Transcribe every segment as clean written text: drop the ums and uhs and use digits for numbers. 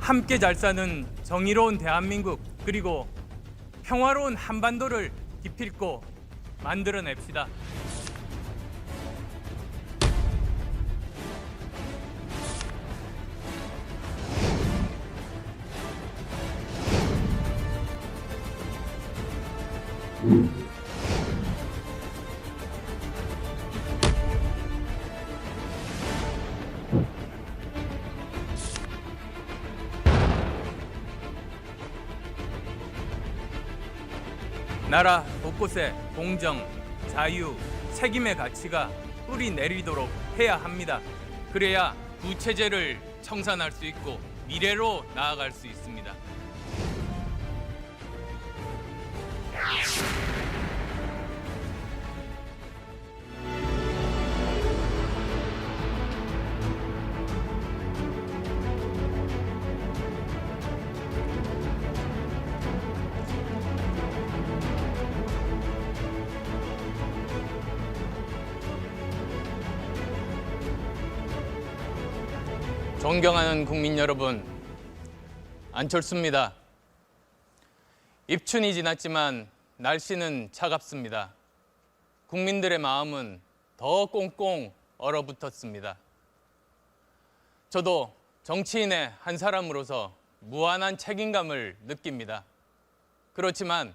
함께 잘 사는 정의로운 대한민국 그리고 평화로운 한반도를 기필코 만들어냅시다. 나라 곳곳에 공정, 자유, 책임의 가치가 뿌리 내리도록 해야 합니다. 그래야 구체제를 청산할 수 있고 미래로 나아갈 수 있습니다. 존경하는 국민 여러분, 안철수입니다. 입춘이 지났지만 날씨는 차갑습니다. 국민들의 마음은 더 꽁꽁 얼어붙었습니다. 저도 정치인의 한 사람으로서 무한한 책임감을 느낍니다. 그렇지만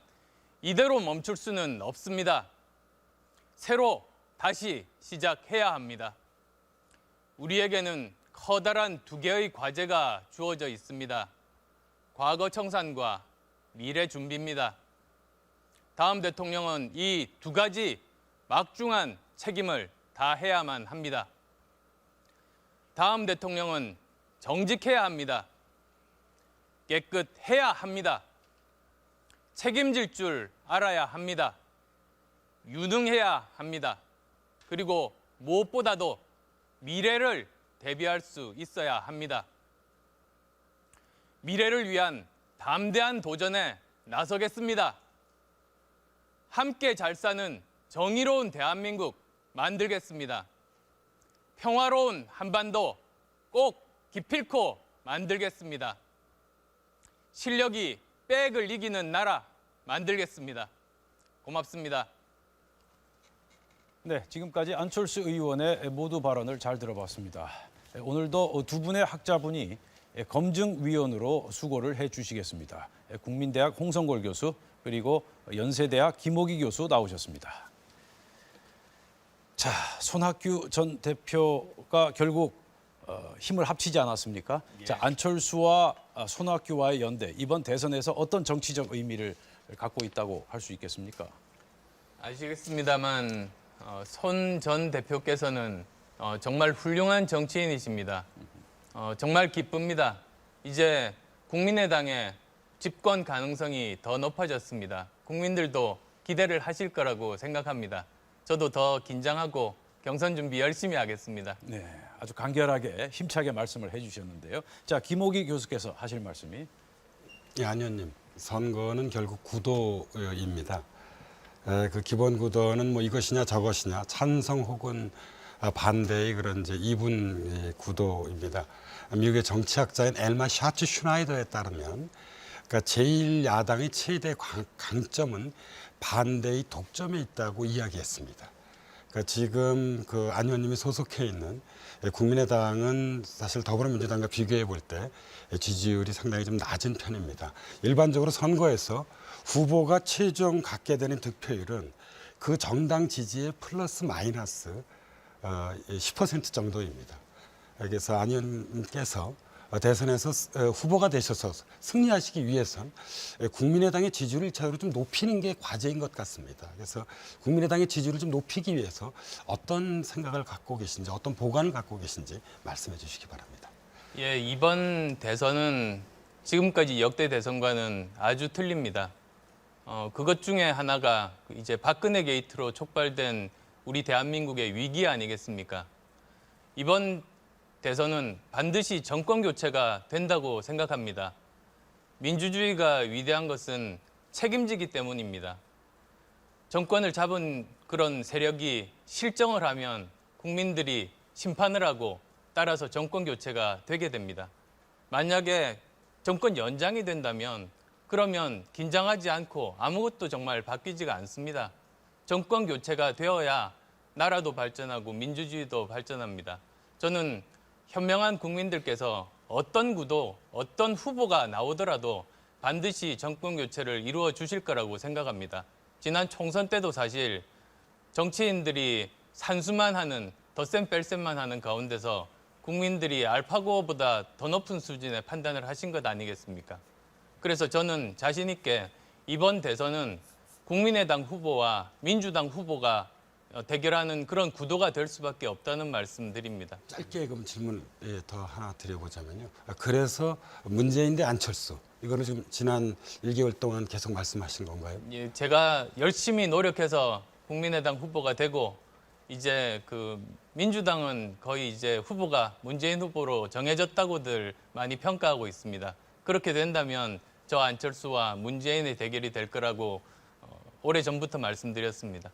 이대로 멈출 수는 없습니다. 새로 다시 시작해야 합니다. 우리에게는 커다란 두 개의 과제가 주어져 있습니다. 과거 청산과 미래 준비입니다. 다음 대통령은 이 두 가지 막중한 책임을 다해야만 합니다. 다음 대통령은 정직해야 합니다. 깨끗해야 합니다. 책임질 줄 알아야 합니다. 유능해야 합니다. 그리고 무엇보다도 미래를 대비할 수 있어야 합니다. 미래를 위한 담대한 도전에 나서겠습니다. 함께 잘 사는 정의로운 대한민국 만들겠습니다. 평화로운 한반도 꼭 기필코 만들겠습니다. 실력이 빽을 이기는 나라 만들겠습니다. 고맙습니다. 네, 지금까지 안철수 의원의 모두 발언을 잘 들어봤습니다. 오늘도 두 분의 학자분이 검증위원으로 수고를 해주시겠습니다. 국민대학 홍성골 교수 그리고 연세대학 김호기 교수 나오셨습니다. 자, 손학규 전 대표가 결국 힘을 합치지 않았습니까? 예. 자, 안철수와 손학규와의 연대, 이번 대선에서 어떤 정치적 의미를 갖고 있다고 할 수 있겠습니까? 아시겠습니다만 손 전 대표께서는 정말 훌륭한 정치인이십니다. 정말 기쁩니다. 이제 국민의당의 집권 가능성이 더 높아졌습니다. 국민들도 기대를 하실 거라고 생각합니다. 저도 더 긴장하고 경선 준비 열심히 하겠습니다. 네, 아주 간결하게 힘차게 말씀을 해주셨는데요. 자, 김호기 교수께서 하실 말씀이. 예, 안 의원님, 선거는 결국 구도입니다. 그 기본 구도는 뭐 이것이냐 저것이냐 찬성 혹은 반대의 그런 이제 이분 구도입니다. 미국의 정치학자인 엘마 샤츠 슈나이더에 따르면 그러니까 제1야당의 최대 강점은 반대의 독점에 있다고 이야기했습니다. 그러니까 지금 그 안 의원님이 소속해 있는 국민의당은 사실 더불어민주당과 비교해 볼 때 지지율이 상당히 좀 낮은 편입니다. 일반적으로 선거에서 후보가 최종 갖게 되는 득표율은 그 정당 지지의 플러스 마이너스 10% 정도입니다. 그래서 안 의원님께서 대선에서 후보가 되셔서 승리하시기 위해선 국민의당의 지지율을 1차적으로 좀 높이는 게 과제인 것 같습니다. 그래서 국민의당의 지지율을 좀 높이기 위해서 어떤 생각을 갖고 계신지, 어떤 보관을 갖고 계신지 말씀해 주시기 바랍니다. 예, 이번 대선은 지금까지 역대 대선과는 아주 틀립니다. 그것 중에 하나가 이제 박근혜 게이트로 촉발된 우리 대한민국의 위기 아니겠습니까? 이번 대선은 반드시 정권 교체가 된다고 생각합니다. 민주주의가 위대한 것은 책임지기 때문입니다. 정권을 잡은 그런 세력이 실정을 하면 국민들이 심판을 하고 따라서 정권 교체가 되게 됩니다. 만약에 정권 연장이 된다면 그러면 긴장하지 않고 아무것도 정말 바뀌지가 않습니다. 정권 교체가 되어야 나라도 발전하고 민주주의도 발전합니다. 저는 현명한 국민들께서 어떤 구도, 어떤 후보가 나오더라도 반드시 정권 교체를 이루어 주실 거라고 생각합니다. 지난 총선 때도 사실 정치인들이 산수만 하는, 덧셈 뺄셈만 하는 가운데서 국민들이 알파고보다 더 높은 수준의 판단을 하신 것 아니겠습니까? 그래서 저는 자신 있게 이번 대선은 국민의당 후보와 민주당 후보가 대결하는 그런 구도가 될 수밖에 없다는 말씀드립니다. 짧게 그럼 질문 더 하나 드려보자면요. 그래서 문재인 대 안철수 이거는 지금 지난 1개월 동안 계속 말씀하신 건가요? 예, 제가 열심히 노력해서 국민의당 후보가 되고 이제 그 민주당은 거의 이제 후보가 문재인 후보로 정해졌다고들 많이 평가하고 있습니다. 그렇게 된다면 저 안철수와 문재인의 대결이 될 거라고 오래전부터 말씀드렸습니다.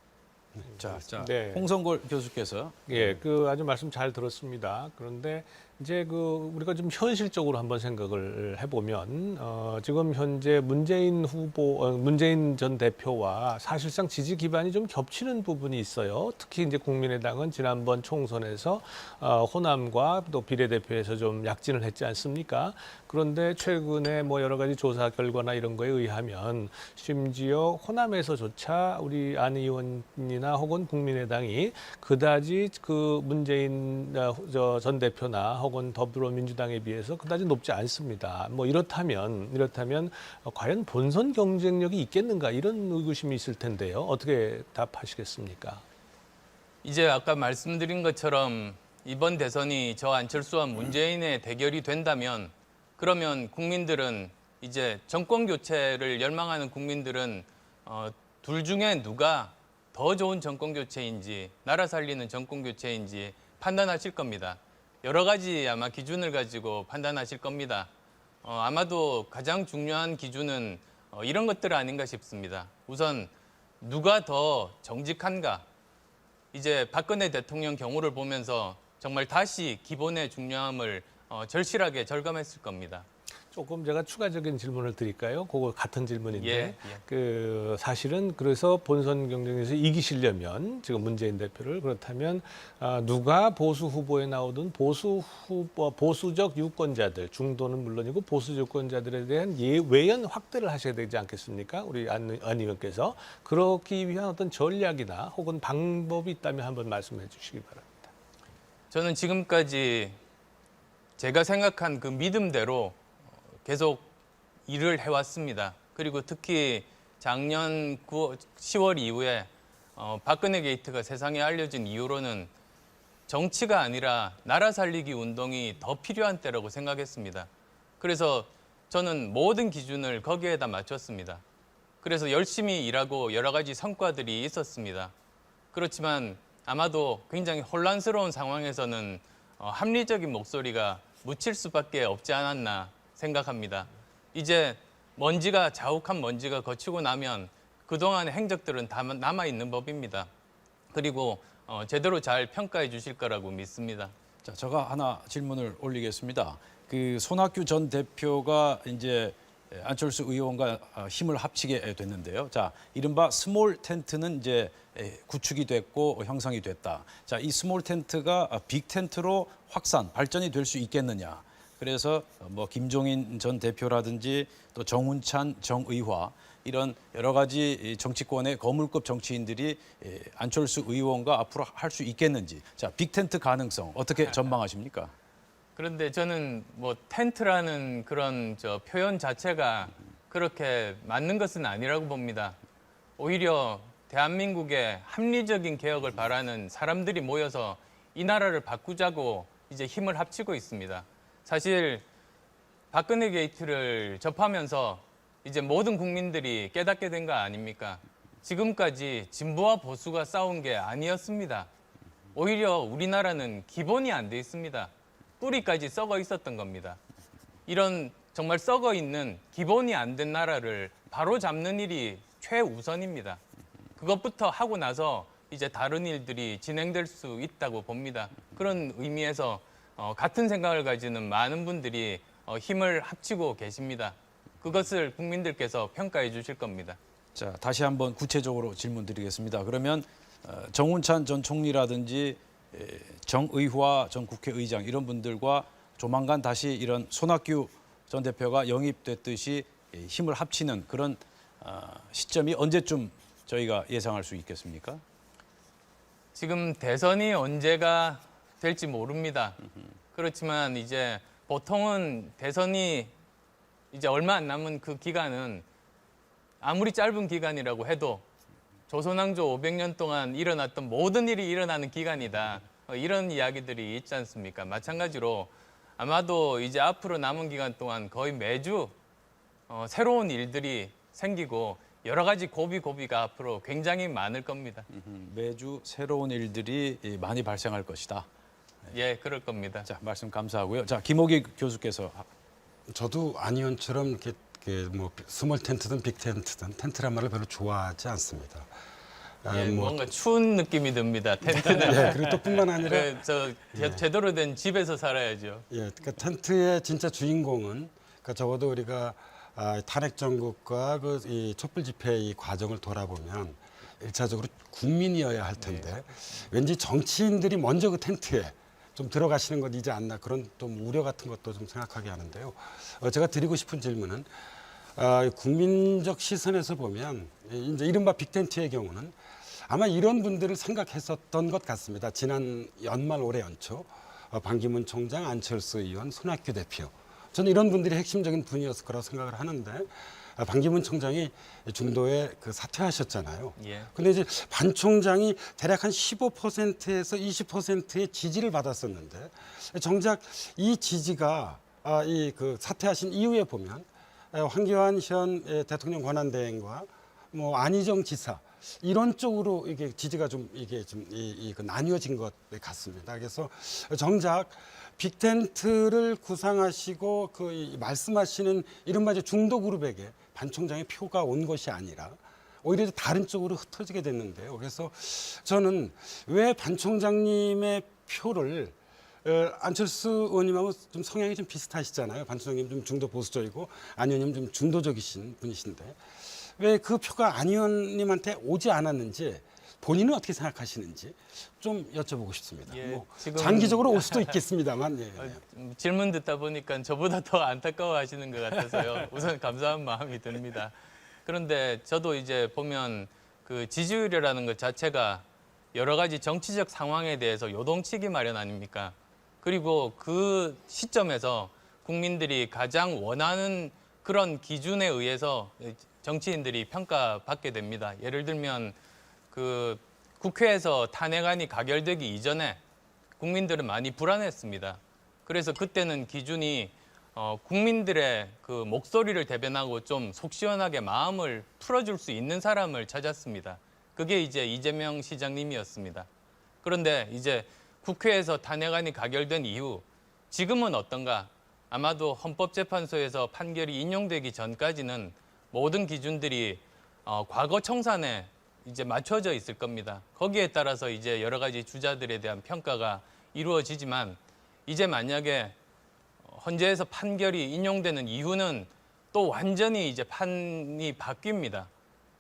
자, 네. 홍성골 교수께서 예, 그 아주 말씀 잘 들었습니다. 그런데 이제 그 우리가 좀 현실적으로 한번 생각을 해보면 지금 현재 문재인 전 대표와 사실상 지지 기반이 좀 겹치는 부분이 있어요. 특히 이제 국민의당은 지난번 총선에서 호남과 또 비례대표에서 좀 약진을 했지 않습니까? 그런데 최근에 뭐 여러 가지 조사 결과나 이런 거에 의하면 심지어 호남에서조차 우리 안 의원이나 혹은 국민의당이 그다지 그 문재인 전 대표나 혹은 더불어민주당에 비해서 그다지 높지 않습니다. 뭐 이렇다면 과연 본선 경쟁력이 있겠는가 이런 의구심이 있을 텐데요. 어떻게 답하시겠습니까? 이제 아까 말씀드린 것처럼 이번 대선이 저 안철수와 문재인의 대결이 된다면 그러면 국민들은 이제 정권 교체를 열망하는 국민들은 둘 중에 누가 더 좋은 정권 교체인지 나라 살리는 정권 교체인지 판단하실 겁니다. 여러 가지 아마 기준을 가지고 판단하실 겁니다. 아마도 가장 중요한 기준은 이런 것들 아닌가 싶습니다. 우선 누가 더 정직한가? 이제 박근혜 대통령 경우를 보면서 정말 다시 기본의 중요함을 절실하게 절감했을 겁니다. 조금 제가 추가적인 질문을 드릴까요? 그거 같은 질문인데 예. 그 사실은 그래서 본선 경쟁에서 이기시려면 지금 문재인 대표를 그렇다면 누가 보수 후보에 나오든 보수적 유권자들 중도는 물론이고 보수 유권자들에 대한 외연 확대를 하셔야 되지 않겠습니까? 우리 안 의원께서 그렇기 위한 어떤 전략이나 혹은 방법이 있다면 한번 말씀해 주시기 바랍니다. 저는 지금까지 제가 생각한 그 믿음대로 계속 일을 해왔습니다. 그리고 특히 작년 10월 이후에 박근혜 게이트가 세상에 알려진 이후로는 정치가 아니라 나라 살리기 운동이 더 필요한 때라고 생각했습니다. 그래서 저는 모든 기준을 거기에다 맞췄습니다. 그래서 열심히 일하고 여러 가지 성과들이 있었습니다. 그렇지만 아마도 굉장히 혼란스러운 상황에서는 합리적인 목소리가 묻힐 수밖에 없지 않았나 생각합니다. 이제 자욱한 먼지가 거치고 나면 그동안의 행적들은 다 남아있는 법입니다. 그리고 제대로 잘 평가해 주실 거라고 믿습니다. 자, 제가 하나 질문을 올리겠습니다. 그 손학규 전 대표가 이제 안철수 의원과 힘을 합치게 됐는데요. 자, 이른바 스몰 텐트는 이제 구축이 됐고 형성이 됐다. 자, 이 스몰 텐트가 빅 텐트로 발전이 될 수 있겠느냐. 그래서 뭐 김종인 전 대표라든지 또 정운찬, 정의화 이런 여러 가지 정치권의 거물급 정치인들이 안철수 의원과 앞으로 할 수 있겠는지. 자, 빅 텐트 가능성 어떻게 전망하십니까? 그런데 저는 뭐 텐트라는 그런 표현 자체가 그렇게 맞는 것은 아니라고 봅니다. 오히려 대한민국의 합리적인 개혁을 바라는 사람들이 모여서 이 나라를 바꾸자고 이제 힘을 합치고 있습니다. 사실 박근혜 게이트를 접하면서 이제 모든 국민들이 깨닫게 된 거 아닙니까? 지금까지 진보와 보수가 싸운 게 아니었습니다. 오히려 우리나라는 기본이 안 돼 있습니다. 뿌리까지 썩어 있었던 겁니다. 이런 정말 썩어 있는 기본이 안 된 나라를 바로 잡는 일이 최우선입니다. 그것부터 하고 나서 이제 다른 일들이 진행될 수 있다고 봅니다. 그런 의미에서 같은 생각을 가지는 많은 분들이 힘을 합치고 계십니다. 그것을 국민들께서 평가해 주실 겁니다. 자, 다시 한번 구체적으로 질문드리겠습니다. 그러면 정운찬 전 총리라든지 정의화 전 국회의장 이런 분들과 조만간 다시 이런 손학규 전 대표가 영입됐듯이 힘을 합치는 그런 시점이 언제쯤 저희가 예상할 수 있겠습니까? 지금 대선이 언제가 될지 모릅니다. 그렇지만 이제 보통은 대선이 이제 얼마 안 남은 그 기간은 아무리 짧은 기간이라고 해도 조선왕조 500년 동안 일어났던 모든 일이 일어나는 기간이다. 이런 이야기들이 있지 않습니까? 마찬가지로 아마도 이제 앞으로 남은 기간 동안 거의 매주 새로운 일들이 생기고 여러 가지 고비가 앞으로 굉장히 많을 겁니다. 매주 새로운 일들이 많이 발생할 것이다. 예, 그럴 겁니다. 자, 말씀 감사하고요. 자, 김옥희 교수께서 저도 안 의원처럼 이렇게 뭐 스몰 텐트든 빅 텐트든 텐트란 말을 별로 좋아하지 않습니다. 예, 뭔가 추운 느낌이 듭니다. 텐트는. 예, 그리고 또 뿐만 아니라 제대로 된 집에서 살아야죠. 예, 그러니까 텐트의 진짜 주인공은 그러니까 적어도 우리가 탄핵 정국과 이 촛불 집회의 과정을 돌아보면 일차적으로 국민이어야 할 텐데 왠지 정치인들이 먼저 그 텐트에 좀 들어가시는 것이지 않나 그런 좀 우려 같은 것도 좀 생각하게 하는데요. 제가 드리고 싶은 질문은 국민적 시선에서 보면 이제 이른바 빅텐트의 경우는 아마 이런 분들을 생각했었던 것 같습니다. 지난 연말 올해 연초 반기문 총장, 안철수 의원, 손학규 대표 저는 이런 분들이 핵심적인 분이었을 거라고 생각을 하는데 반기문 총장이 중도에 사퇴하셨잖아요. 예. 근데 이제 반 총장이 대략 한 15%에서 20%의 지지를 받았었는데 정작 이 지지가 사퇴하신 이후에 보면 황교안 현 대통령 권한대행과 뭐 안희정 지사 이런 쪽으로 이게 지지가 좀 나뉘어진 것 같습니다. 그래서 정작 빅텐트를 구상하시고 말씀하시는 이른바 이제 중도 그룹에게 반 총장의 표가 온 것이 아니라 오히려 다른 쪽으로 흩어지게 됐는데요. 그래서 저는 왜 반 총장님의 표를 안철수 의원님하고 좀 성향이 좀 비슷하시잖아요. 반 총장님 좀 중도 보수적이고 안 의원님 좀 중도적이신 분이신데 왜 그 표가 안 의원님한테 오지 않았는지 본인은 어떻게 생각하시는지 좀 여쭤보고 싶습니다. 예, 뭐 지금- 장기적으로 올 수도 있겠습니다만. 예. 질문 듣다 보니까 저보다 더 안타까워하시는 것 같아서요. 우선 감사한 마음이 듭니다. 그런데 저도 이제 보면 그 지지율이라는 것 자체가 여러 가지 정치적 상황에 대해서 요동치기 마련 아닙니까? 그리고 그 시점에서 국민들이 가장 원하는 그런 기준에 의해서 정치인들이 평가받게 됩니다. 예를 들면 그 국회에서 탄핵안이 가결되기 이전에 국민들은 많이 불안했습니다. 그래서 그때는 기준이 국민들의 그 목소리를 대변하고 좀 속 시원하게 마음을 풀어줄 수 있는 사람을 찾았습니다. 그게 이제 이재명 시장님이었습니다. 그런데 이제 국회에서 탄핵안이 가결된 이후 지금은 어떤가? 아마도 헌법재판소에서 판결이 인용되기 전까지는 모든 기준들이 과거 청산에 이제 맞춰져 있을 겁니다. 거기에 따라서 이제 여러 가지 주자들에 대한 평가가 이루어지지만 이제 만약에 헌재에서 판결이 인용되는 이후는 또 완전히 이제 판이 바뀝니다.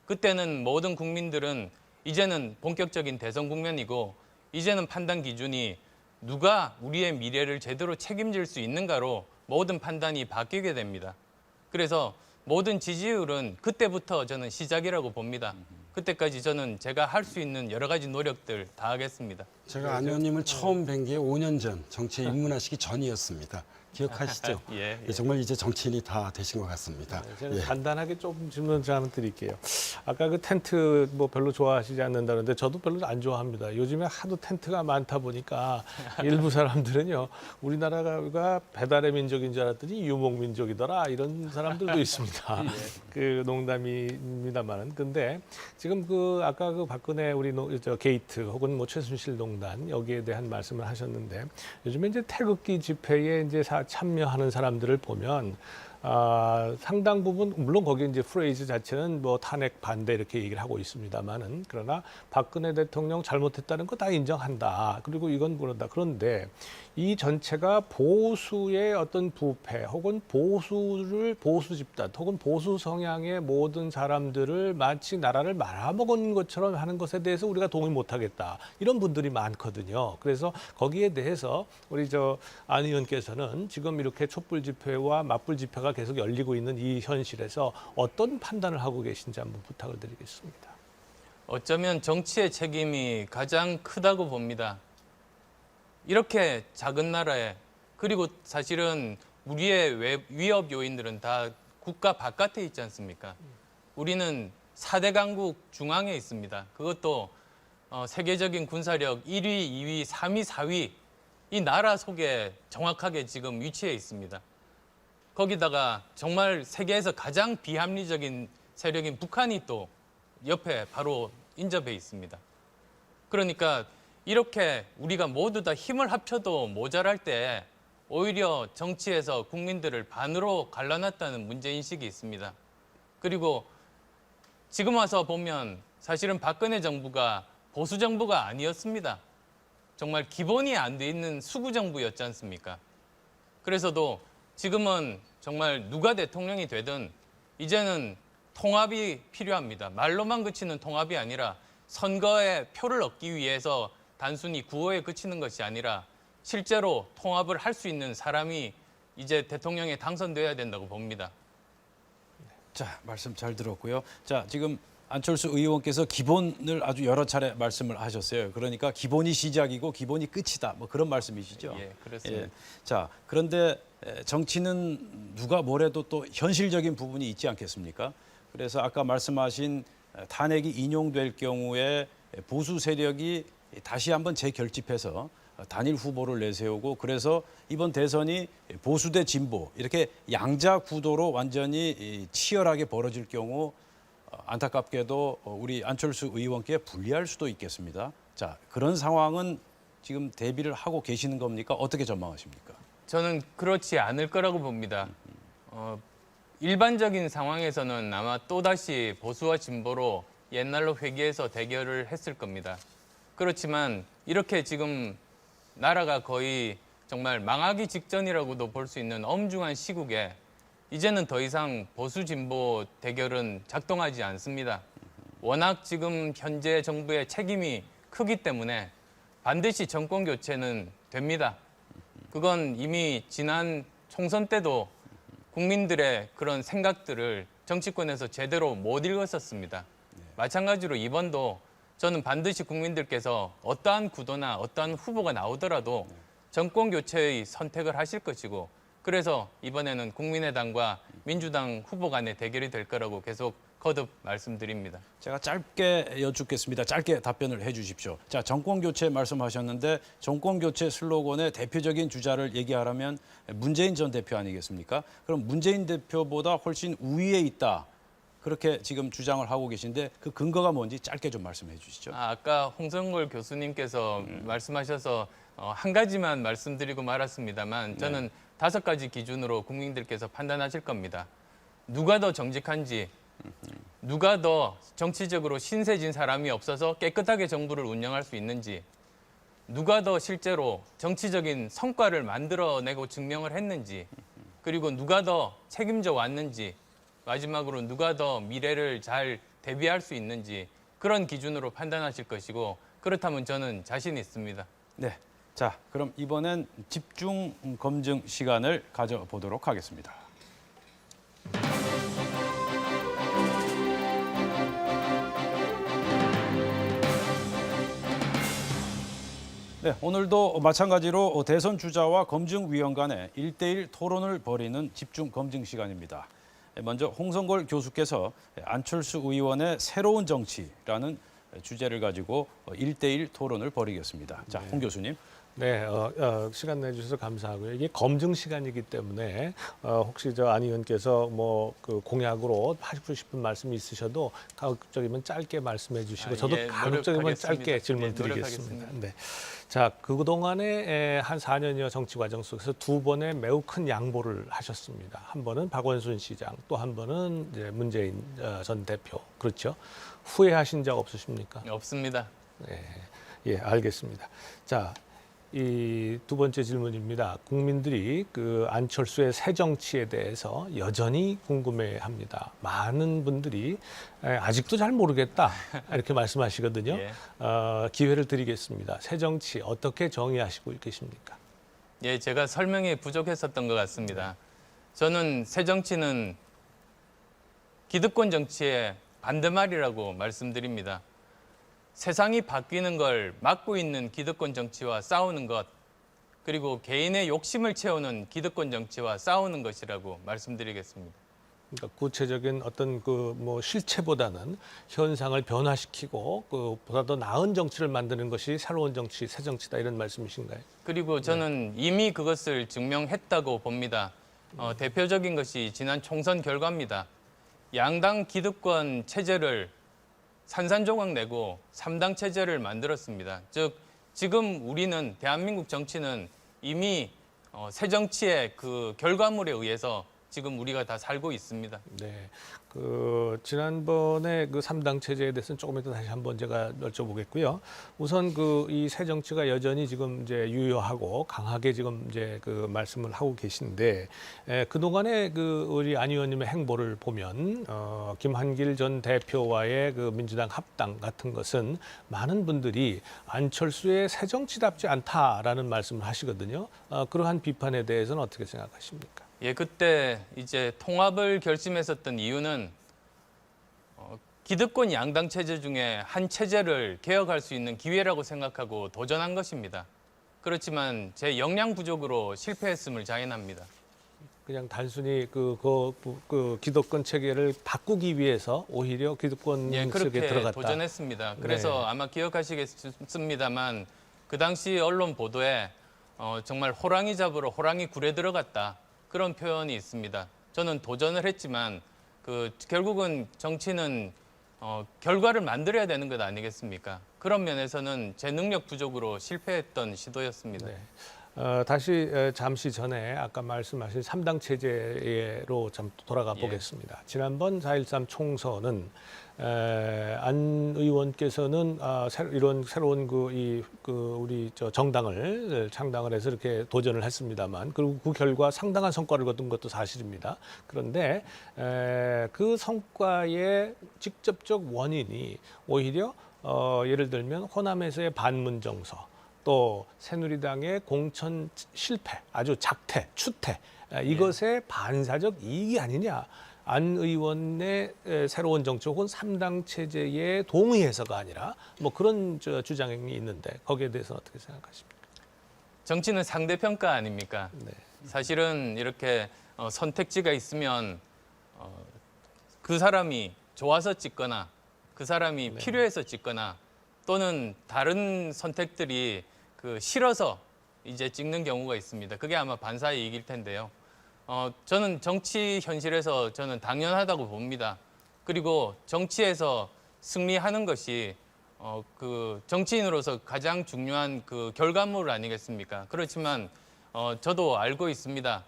그때는 모든 국민들은 이제는 본격적인 대선 국면이고 이제는 판단 기준이 누가 우리의 미래를 제대로 책임질 수 있는가로 모든 판단이 바뀌게 됩니다. 그래서 모든 지지율은 그때부터 저는 시작이라고 봅니다. 그때까지 저는 제가 할 수 있는 여러 가지 노력들 다 하겠습니다. 제가 안 의원님을 처음 뵌 게 5년 전 정치에 입문하시기 전이었습니다. 기억하시죠? 예. 정말 이제 정치인이 다 되신 것 같습니다. 저는 예. 간단하게 좀 질문 하나 드릴게요. 아까 그 텐트 뭐 별로 좋아하시지 않는다는데 저도 별로 안 좋아합니다. 요즘에 하도 텐트가 많다 보니까 일부 사람들은요 우리나라가 배달의 민족인 줄 알았더니 유목 민족이더라 이런 사람들도 있습니다. 그 농담입니다만은 근데 지금 그 아까 그 박근혜 우리 게이트 혹은 뭐 최순실 농단 여기에 대한 말씀을 하셨는데 요즘에 이제 태극기 집회에 이제 참여하는 사람들을 보면 상당 부분 물론 거기 이제 프레이즈 자체는 뭐 탄핵 반대 이렇게 얘기를 하고 있습니다만은 그러나 박근혜 대통령 잘못했다는 거 다 인정한다. 그리고 이건 그런다. 그런데 이 전체가 보수의 어떤 부패 혹은 보수 집단 혹은 보수 성향의 모든 사람들을 마치 나라를 말아먹은 것처럼 하는 것에 대해서 우리가 동의 못하겠다. 이런 분들이 많거든요. 그래서 거기에 대해서 우리 안 의원께서는 지금 이렇게 촛불 집회와 맞불 집회가 계속 열리고 있는 이 현실에서 어떤 판단을 하고 계신지 한번 부탁을 드리겠습니다. 어쩌면 정치의 책임이 가장 크다고 봅니다. 이렇게 작은 나라에, 그리고 사실은 우리의 위협 요인들은 다 국가 바깥에 있지 않습니까? 우리는 4대 강국 중앙에 있습니다. 그것도 세계적인 군사력 1위, 2위, 3위, 4위 이 나라 속에 정확하게 지금 위치해 있습니다. 거기다가 정말 세계에서 가장 비합리적인 세력인 북한이 또 옆에 바로 인접해 있습니다. 그러니까 이렇게 우리가 모두 다 힘을 합쳐도 모자랄 때 오히려 정치에서 국민들을 반으로 갈라놨다는 문제인식이 있습니다. 그리고 지금 와서 보면 사실은 박근혜 정부가 보수 정부가 아니었습니다. 정말 기본이 안 돼 있는 수구 정부였지 않습니까? 그래서도 지금은 정말 누가 대통령이 되든 이제는 통합이 필요합니다. 말로만 그치는 통합이 아니라 선거에 표를 얻기 위해서 단순히 구호에 그치는 것이 아니라 실제로 통합을 할 수 있는 사람이 이제 대통령에 당선돼야 된다고 봅니다. 자, 말씀 잘 들었고요. 자, 지금 안철수 의원께서 기본을 아주 여러 차례 말씀을 하셨어요. 그러니까 기본이 시작이고 기본이 끝이다. 뭐 그런 말씀이시죠? 예, 그렇습니다. 자, 그런데 정치는 누가 뭐래도 또 현실적인 부분이 있지 않겠습니까? 그래서 아까 말씀하신 탄핵이 인용될 경우에 보수 세력이 다시 한번 재결집해서 단일 후보를 내세우고 그래서 이번 대선이 보수 대 진보 이렇게 양자 구도로 완전히 치열하게 벌어질 경우 안타깝게도 우리 안철수 의원께 불리할 수도 있겠습니다. 자, 그런 상황은 지금 대비를 하고 계시는 겁니까? 어떻게 전망하십니까? 저는 그렇지 않을 거라고 봅니다. 일반적인 상황에서는 아마 또다시 보수와 진보로 옛날로 회귀해서 대결을 했을 겁니다. 그렇지만 이렇게 지금 나라가 거의 정말 망하기 직전이라고도 볼 수 있는 엄중한 시국에 이제는 더 이상 보수 진보 대결은 작동하지 않습니다. 워낙 지금 현재 정부의 책임이 크기 때문에 반드시 정권 교체는 됩니다. 그건 이미 지난 총선 때도 국민들의 그런 생각들을 정치권에서 제대로 못 읽었었습니다. 마찬가지로 이번도 저는 반드시 국민들께서 어떠한 구도나 어떠한 후보가 나오더라도 정권 교체의 선택을 하실 것이고 그래서 이번에는 국민의당과 민주당 후보 간의 대결이 될 거라고 계속 거듭 말씀드립니다. 제가 짧게 여쭙겠습니다. 짧게 답변을 해 주십시오. 자, 정권 교체 말씀하셨는데 정권 교체 슬로건의 대표적인 주자를 얘기하라면 문재인 전 대표 아니겠습니까? 그럼 문재인 대표보다 훨씬 우위에 있다. 그렇게 지금 주장을 하고 계신데 그 근거가 뭔지 짧게 좀 말씀해 주시죠. 아까 홍성골 교수님께서 말씀하셔서 한 가지만 말씀드리고 말았습니다만 저는 5가지 기준으로 국민들께서 판단하실 겁니다. 누가 더 정직한지, 누가 더 정치적으로 신세진 사람이 없어서 깨끗하게 정부를 운영할 수 있는지, 누가 더 실제로 정치적인 성과를 만들어내고 증명을 했는지, 그리고 누가 더 책임져 왔는지, 마지막으로 누가 더 미래를 잘 대비할 수 있는지 그런 기준으로 판단하실 것이고 그렇다면 저는 자신 있습니다. 네. 자, 그럼 이번엔 집중 검증 시간을 가져보도록 하겠습니다. 네, 오늘도 마찬가지로 대선 주자와 검증위원 간의 1대1 토론을 벌이는 집중 검증 시간입니다. 먼저 홍성골 교수께서 안철수 의원의 새로운 정치라는 주제를 가지고 1대1 토론을 벌이겠습니다. 자, 홍 교수님. 네, 시간 내주셔서 감사하고요. 이게 검증 시간이기 때문에 혹시 저 안 의원께서 뭐 그 공약으로 하고 싶은 말씀이 있으셔도 가급적이면 짧게 말씀해 주시고 저도 예, 가급적이면 노력하겠습니다. 짧게 질문 네, 드리겠습니다. 노력하겠습니다. 네. 자, 그동안에 한 4년여 정치 과정 속에서 두 번의 매우 큰 양보를 하셨습니다. 한 번은 박원순 시장, 또 한 번은 이제 문재인 전 대표. 그렇죠? 후회하신 적 없으십니까? 없습니다. 예, 알겠습니다. 자, 이 두 번째 질문입니다. 국민들이 그 안철수의 새 정치에 대해서 여전히 궁금해합니다. 많은 분들이 아직도 잘 모르겠다 이렇게 말씀하시거든요. 예. 기회를 드리겠습니다. 새 정치 어떻게 정의하시고 계십니까? 예, 제가 설명이 부족했었던 것 같습니다. 저는 새 정치는 기득권 정치의 반대말이라고 말씀드립니다. 세상이 바뀌는 걸 막고 있는 기득권 정치와 싸우는 것, 그리고 개인의 욕심을 채우는 기득권 정치와 싸우는 것이라고 말씀드리겠습니다. 그러니까 구체적인 어떤 그 뭐 실체보다는 현상을 변화시키고 그 보다 더 나은 정치를 만드는 것이 새로운 정치, 새 정치다 이런 말씀이신가요? 그리고 저는 이미 그것을 증명했다고 봅니다. 대표적인 것이 지난 총선 결과입니다. 양당 기득권 체제를 산산조각 내고 3당 체제를 만들었습니다. 즉 지금 우리는 대한민국 정치는 이미 새 정치의 그 결과물에 의해서 지금 우리가 다 살고 있습니다. 네. 그 지난번에 그 3당 체제에 대해서는 조금 이따 다시 한번 제가 여쭤보겠고요. 우선 그 이 새 정치가 여전히 지금 이제 유효하고 강하게 지금 이제 그 말씀을 하고 계신데 그동안에 그 우리 안 의원님의 행보를 보면 김한길 전 대표와의 그 민주당 합당 같은 것은 많은 분들이 안철수의 새 정치답지 않다라는 말씀을 하시거든요. 그러한 비판에 대해서는 어떻게 생각하십니까? 예, 그때 이제 통합을 결심했었던 이유는 기득권 양당 체제 중에 한 체제를 개혁할 수 있는 기회라고 생각하고 도전한 것입니다. 그렇지만 제 역량 부족으로 실패했음을 자인합니다. 그냥 단순히 그 기득권 체계를 바꾸기 위해서 오히려 기득권 예, 속에 그렇게 들어갔다. 도전했습니다. 그래서 네. 아마 기억하시겠습니다만 그 당시 언론 보도에 정말 호랑이 잡으러 호랑이 굴에 들어갔다. 그런 표현이 있습니다. 저는 도전을 했지만 결국은 정치는 결과를 만들어야 되는 것 아니겠습니까? 그런 면에서는 제 능력 부족으로 실패했던 시도였습니다. 네. 다시 잠시 전에 아까 말씀하신 3당 체제로 좀 돌아가 예. 보겠습니다. 지난번 4.13 총선은 안 의원께서는 이런 새로운 우리 정당을 창당을 해서 이렇게 도전을 했습니다만 그리고 그 결과 상당한 성과를 거둔 것도 사실입니다. 그런데 그 성과의 직접적 원인이 오히려 예를 들면 호남에서의 반문 정서 또 새누리당의 공천 실패, 아주 작태, 추태 이것의 반사적 이익이 아니냐. 안 의원의 새로운 정치 혹은 3당 체제에 동의해서가 아니라 뭐 그런 주장이 있는데 거기에 대해서는 어떻게 생각하십니까? 정치는 상대평가 아닙니까? 네. 사실은 이렇게 선택지가 있으면 그 사람이 좋아서 찍거나 그 사람이 네. 필요해서 찍거나 또는 다른 선택들이 싫어서 이제 찍는 경우가 있습니다. 그게 아마 반사이익일 텐데요. 저는 정치 현실에서 저는 당연하다고 봅니다. 그리고 정치에서 승리하는 것이 그 정치인으로서 가장 중요한 그 결과물 아니겠습니까? 그렇지만 저도 알고 있습니다.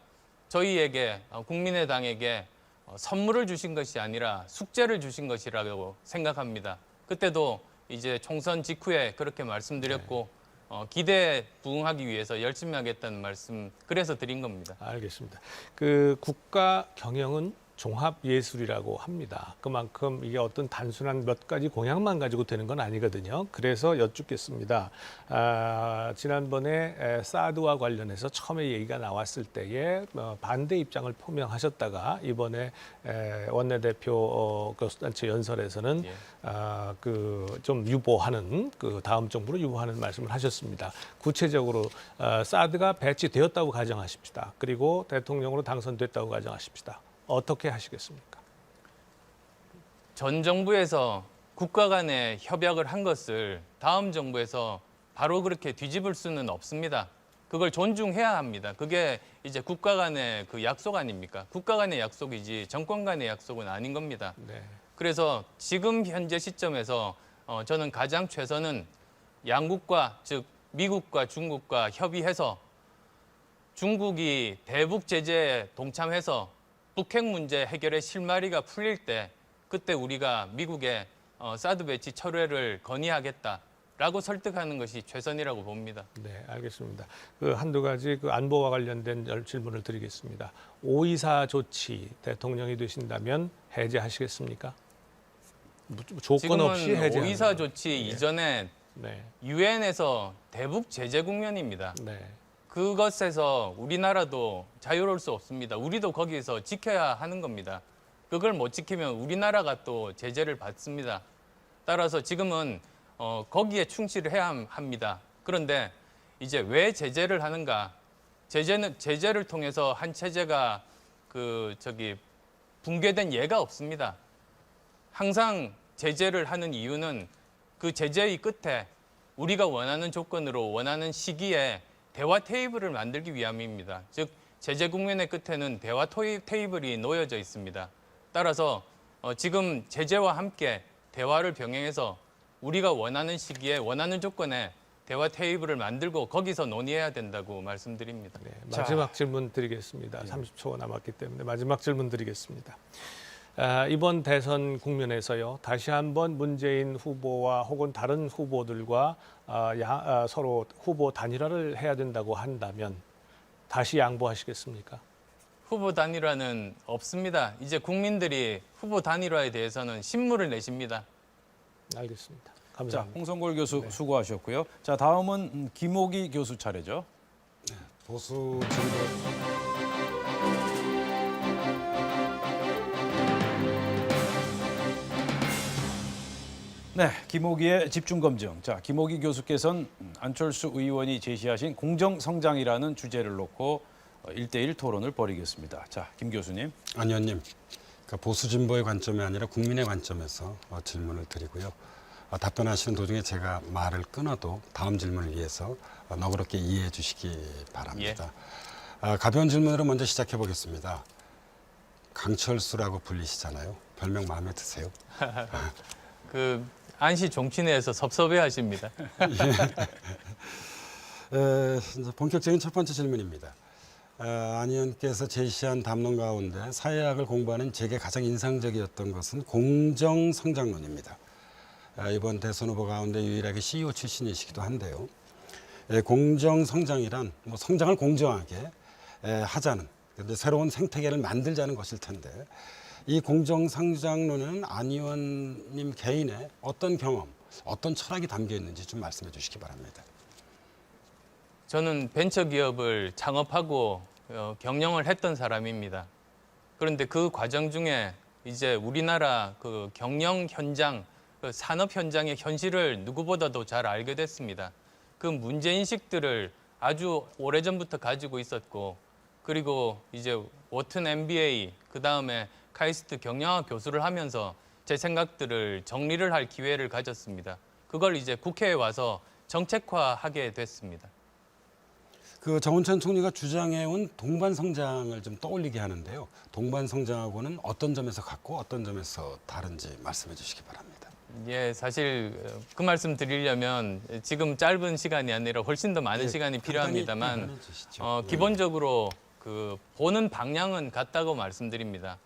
저희에게 국민의당에게 선물을 주신 것이 아니라 숙제를 주신 것이라고 생각합니다. 그때도 이제 총선 직후에 그렇게 말씀드렸고 기대에 부응하기 위해서 열심히 하겠다는 말씀 그래서 드린 겁니다. 알겠습니다. 그 국가 경영은 종합 예술이라고 합니다. 그만큼 이게 어떤 단순한 몇 가지 공약만 가지고 되는 건 아니거든요. 그래서 여쭙겠습니다. 지난번에 사드와 관련해서 처음에 얘기가 나왔을 때에 반대 입장을 표명하셨다가 이번에 원내대표 교수단체 연설에서는 예. 좀 유보하는 다음 정부로 유보하는 말씀을 하셨습니다. 구체적으로 사드가 배치되었다고 가정하십시다. 그리고 대통령으로 당선됐다고 가정하십시다. 어떻게 하시겠습니까? 전 정부에서 국가 간의 협약을 한 것을 다음 정부에서 바로 그렇게 뒤집을 수는 없습니다. 그걸 존중해야 합니다. 그게 이제 국가 간의 그 약속 아닙니까? 국가 간의 약속이지 정권 간의 약속은 아닌 겁니다. 네. 그래서 지금 현재 시점에서 저는 가장 최선은 양국과 즉 미국과 중국과 협의해서 중국이 대북 제재에 동참해서 북핵 문제 해결의 실마리가 풀릴 때 그때 우리가 미국에 사드 배치 철회를 건의하겠다라고 설득하는 것이 최선이라고 봅니다. 네, 알겠습니다. 그 한두 가지 그 안보와 관련된 질문을 드리겠습니다. 524 조치 대통령이 되신다면 해제하시겠습니까? 조건 없이 지금은 해제. 524 조치 이전에 네, 유엔에서 대북 제재 국면입니다. 네, 그것에서 우리나라도 자유로울 수 없습니다. 우리도 거기에서 지켜야 하는 겁니다. 그걸 못 지키면 우리나라가 또 제재를 받습니다. 따라서 지금은 거기에 충실을 해야 합니다. 그런데 이제 왜 제재를 하는가? 제재를 통해서 한 체제가 붕괴된 예가 없습니다. 항상 제재를 하는 이유는 그 제재의 끝에 우리가 원하는 조건으로 원하는 시기에 대화 테이블을 만들기 위함입니다. 즉 제재 국면의 끝에는 대화 테이블이 놓여져 있습니다. 따라서 지금 제재와 함께 대화를 병행해서 우리가 원하는 시기에 원하는 조건에 대화 테이블을 만들고 거기서 논의해야 된다고 말씀드립니다. 네. 마지막 질문 드리겠습니다. 30초 남았기 때문에 마지막 질문 드리겠습니다. 이번 대선 국면에서요, 다시 한번 문재인 후보와 혹은 다른 후보들과 서로 후보 단일화를 해야 된다고 한다면 다시 양보하시겠습니까? 후보 단일화는 없습니다. 이제 국민들이 후보 단일화에 대해서는 신물을 내십니다. 알겠습니다. 자, 감사합니다. 홍성골 교수 수고하셨고요. 자, 다음은 김옥희 교수 차례죠. 보수 진보 네, 김옥희의 집중 검증. 자, 김옥희 교수께서는 안철수 의원이 제시하신 공정성장이라는 주제를 놓고 1대1 토론을 벌이겠습니다. 자, 김 교수님. 안 의원님, 그러니까 보수 진보의 관점이 아니라 국민의 관점에서 질문을 드리고요. 답변하시는 도중에 제가 말을 끊어도 다음 질문을 위해서 너그럽게 이해해 주시기 바랍니다. 가벼운 질문으로 먼저 시작해 보겠습니다. 강철수라고 불리시잖아요. 별명 마음에 드세요? 안시 종친회에서 섭섭해하십니다. 이제 본격적인 첫 번째 질문입니다. 안 의원께서 제시한 담론 가운데 사회학을 공부하는 제게 가장 인상적이었던 것은 공정성장론입니다. 이번 대선 후보 가운데 유일하게 CEO 출신이시기도 한데요. 공정성장이란 성장을 공정하게 하자는 새로운 생태계를 만들자는 것일 텐데 이 공정성장론에는 안 의원님 개인의 어떤 경험, 어떤 철학이 담겨 있는지 좀 말씀해 주시기 바랍니다. 저는 벤처기업을 창업하고 경영을 했던 사람입니다. 그런데 그 과정 중에 이제 우리나라 그 경영 현장, 그 산업 현장의 현실을 누구보다도 잘 알게 됐습니다. 그 문제인식들을 아주 오래전부터 가지고 있었고, 그리고 이제 워튼 MBA, 그 다음에 카이스트 경영학 교수를 하면서 제 생각들을 정리를 할 기회를 가졌습니다. 그걸 이제 국회에 와서 정책화하게 됐습니다. 그 정운찬 총리가 주장해온 동반성장을 좀 떠올리게 하는데요. 동반성장하고는 어떤 점에서 같고 어떤 점에서 다른지 말씀해 주시기 바랍니다. 예, 사실 그 말씀 드리려면 지금 짧은 시간이 아니라 훨씬 더 많은 시간이 필요합니다만 기본적으로 그 보는 방향은 같다고 말씀드립니다.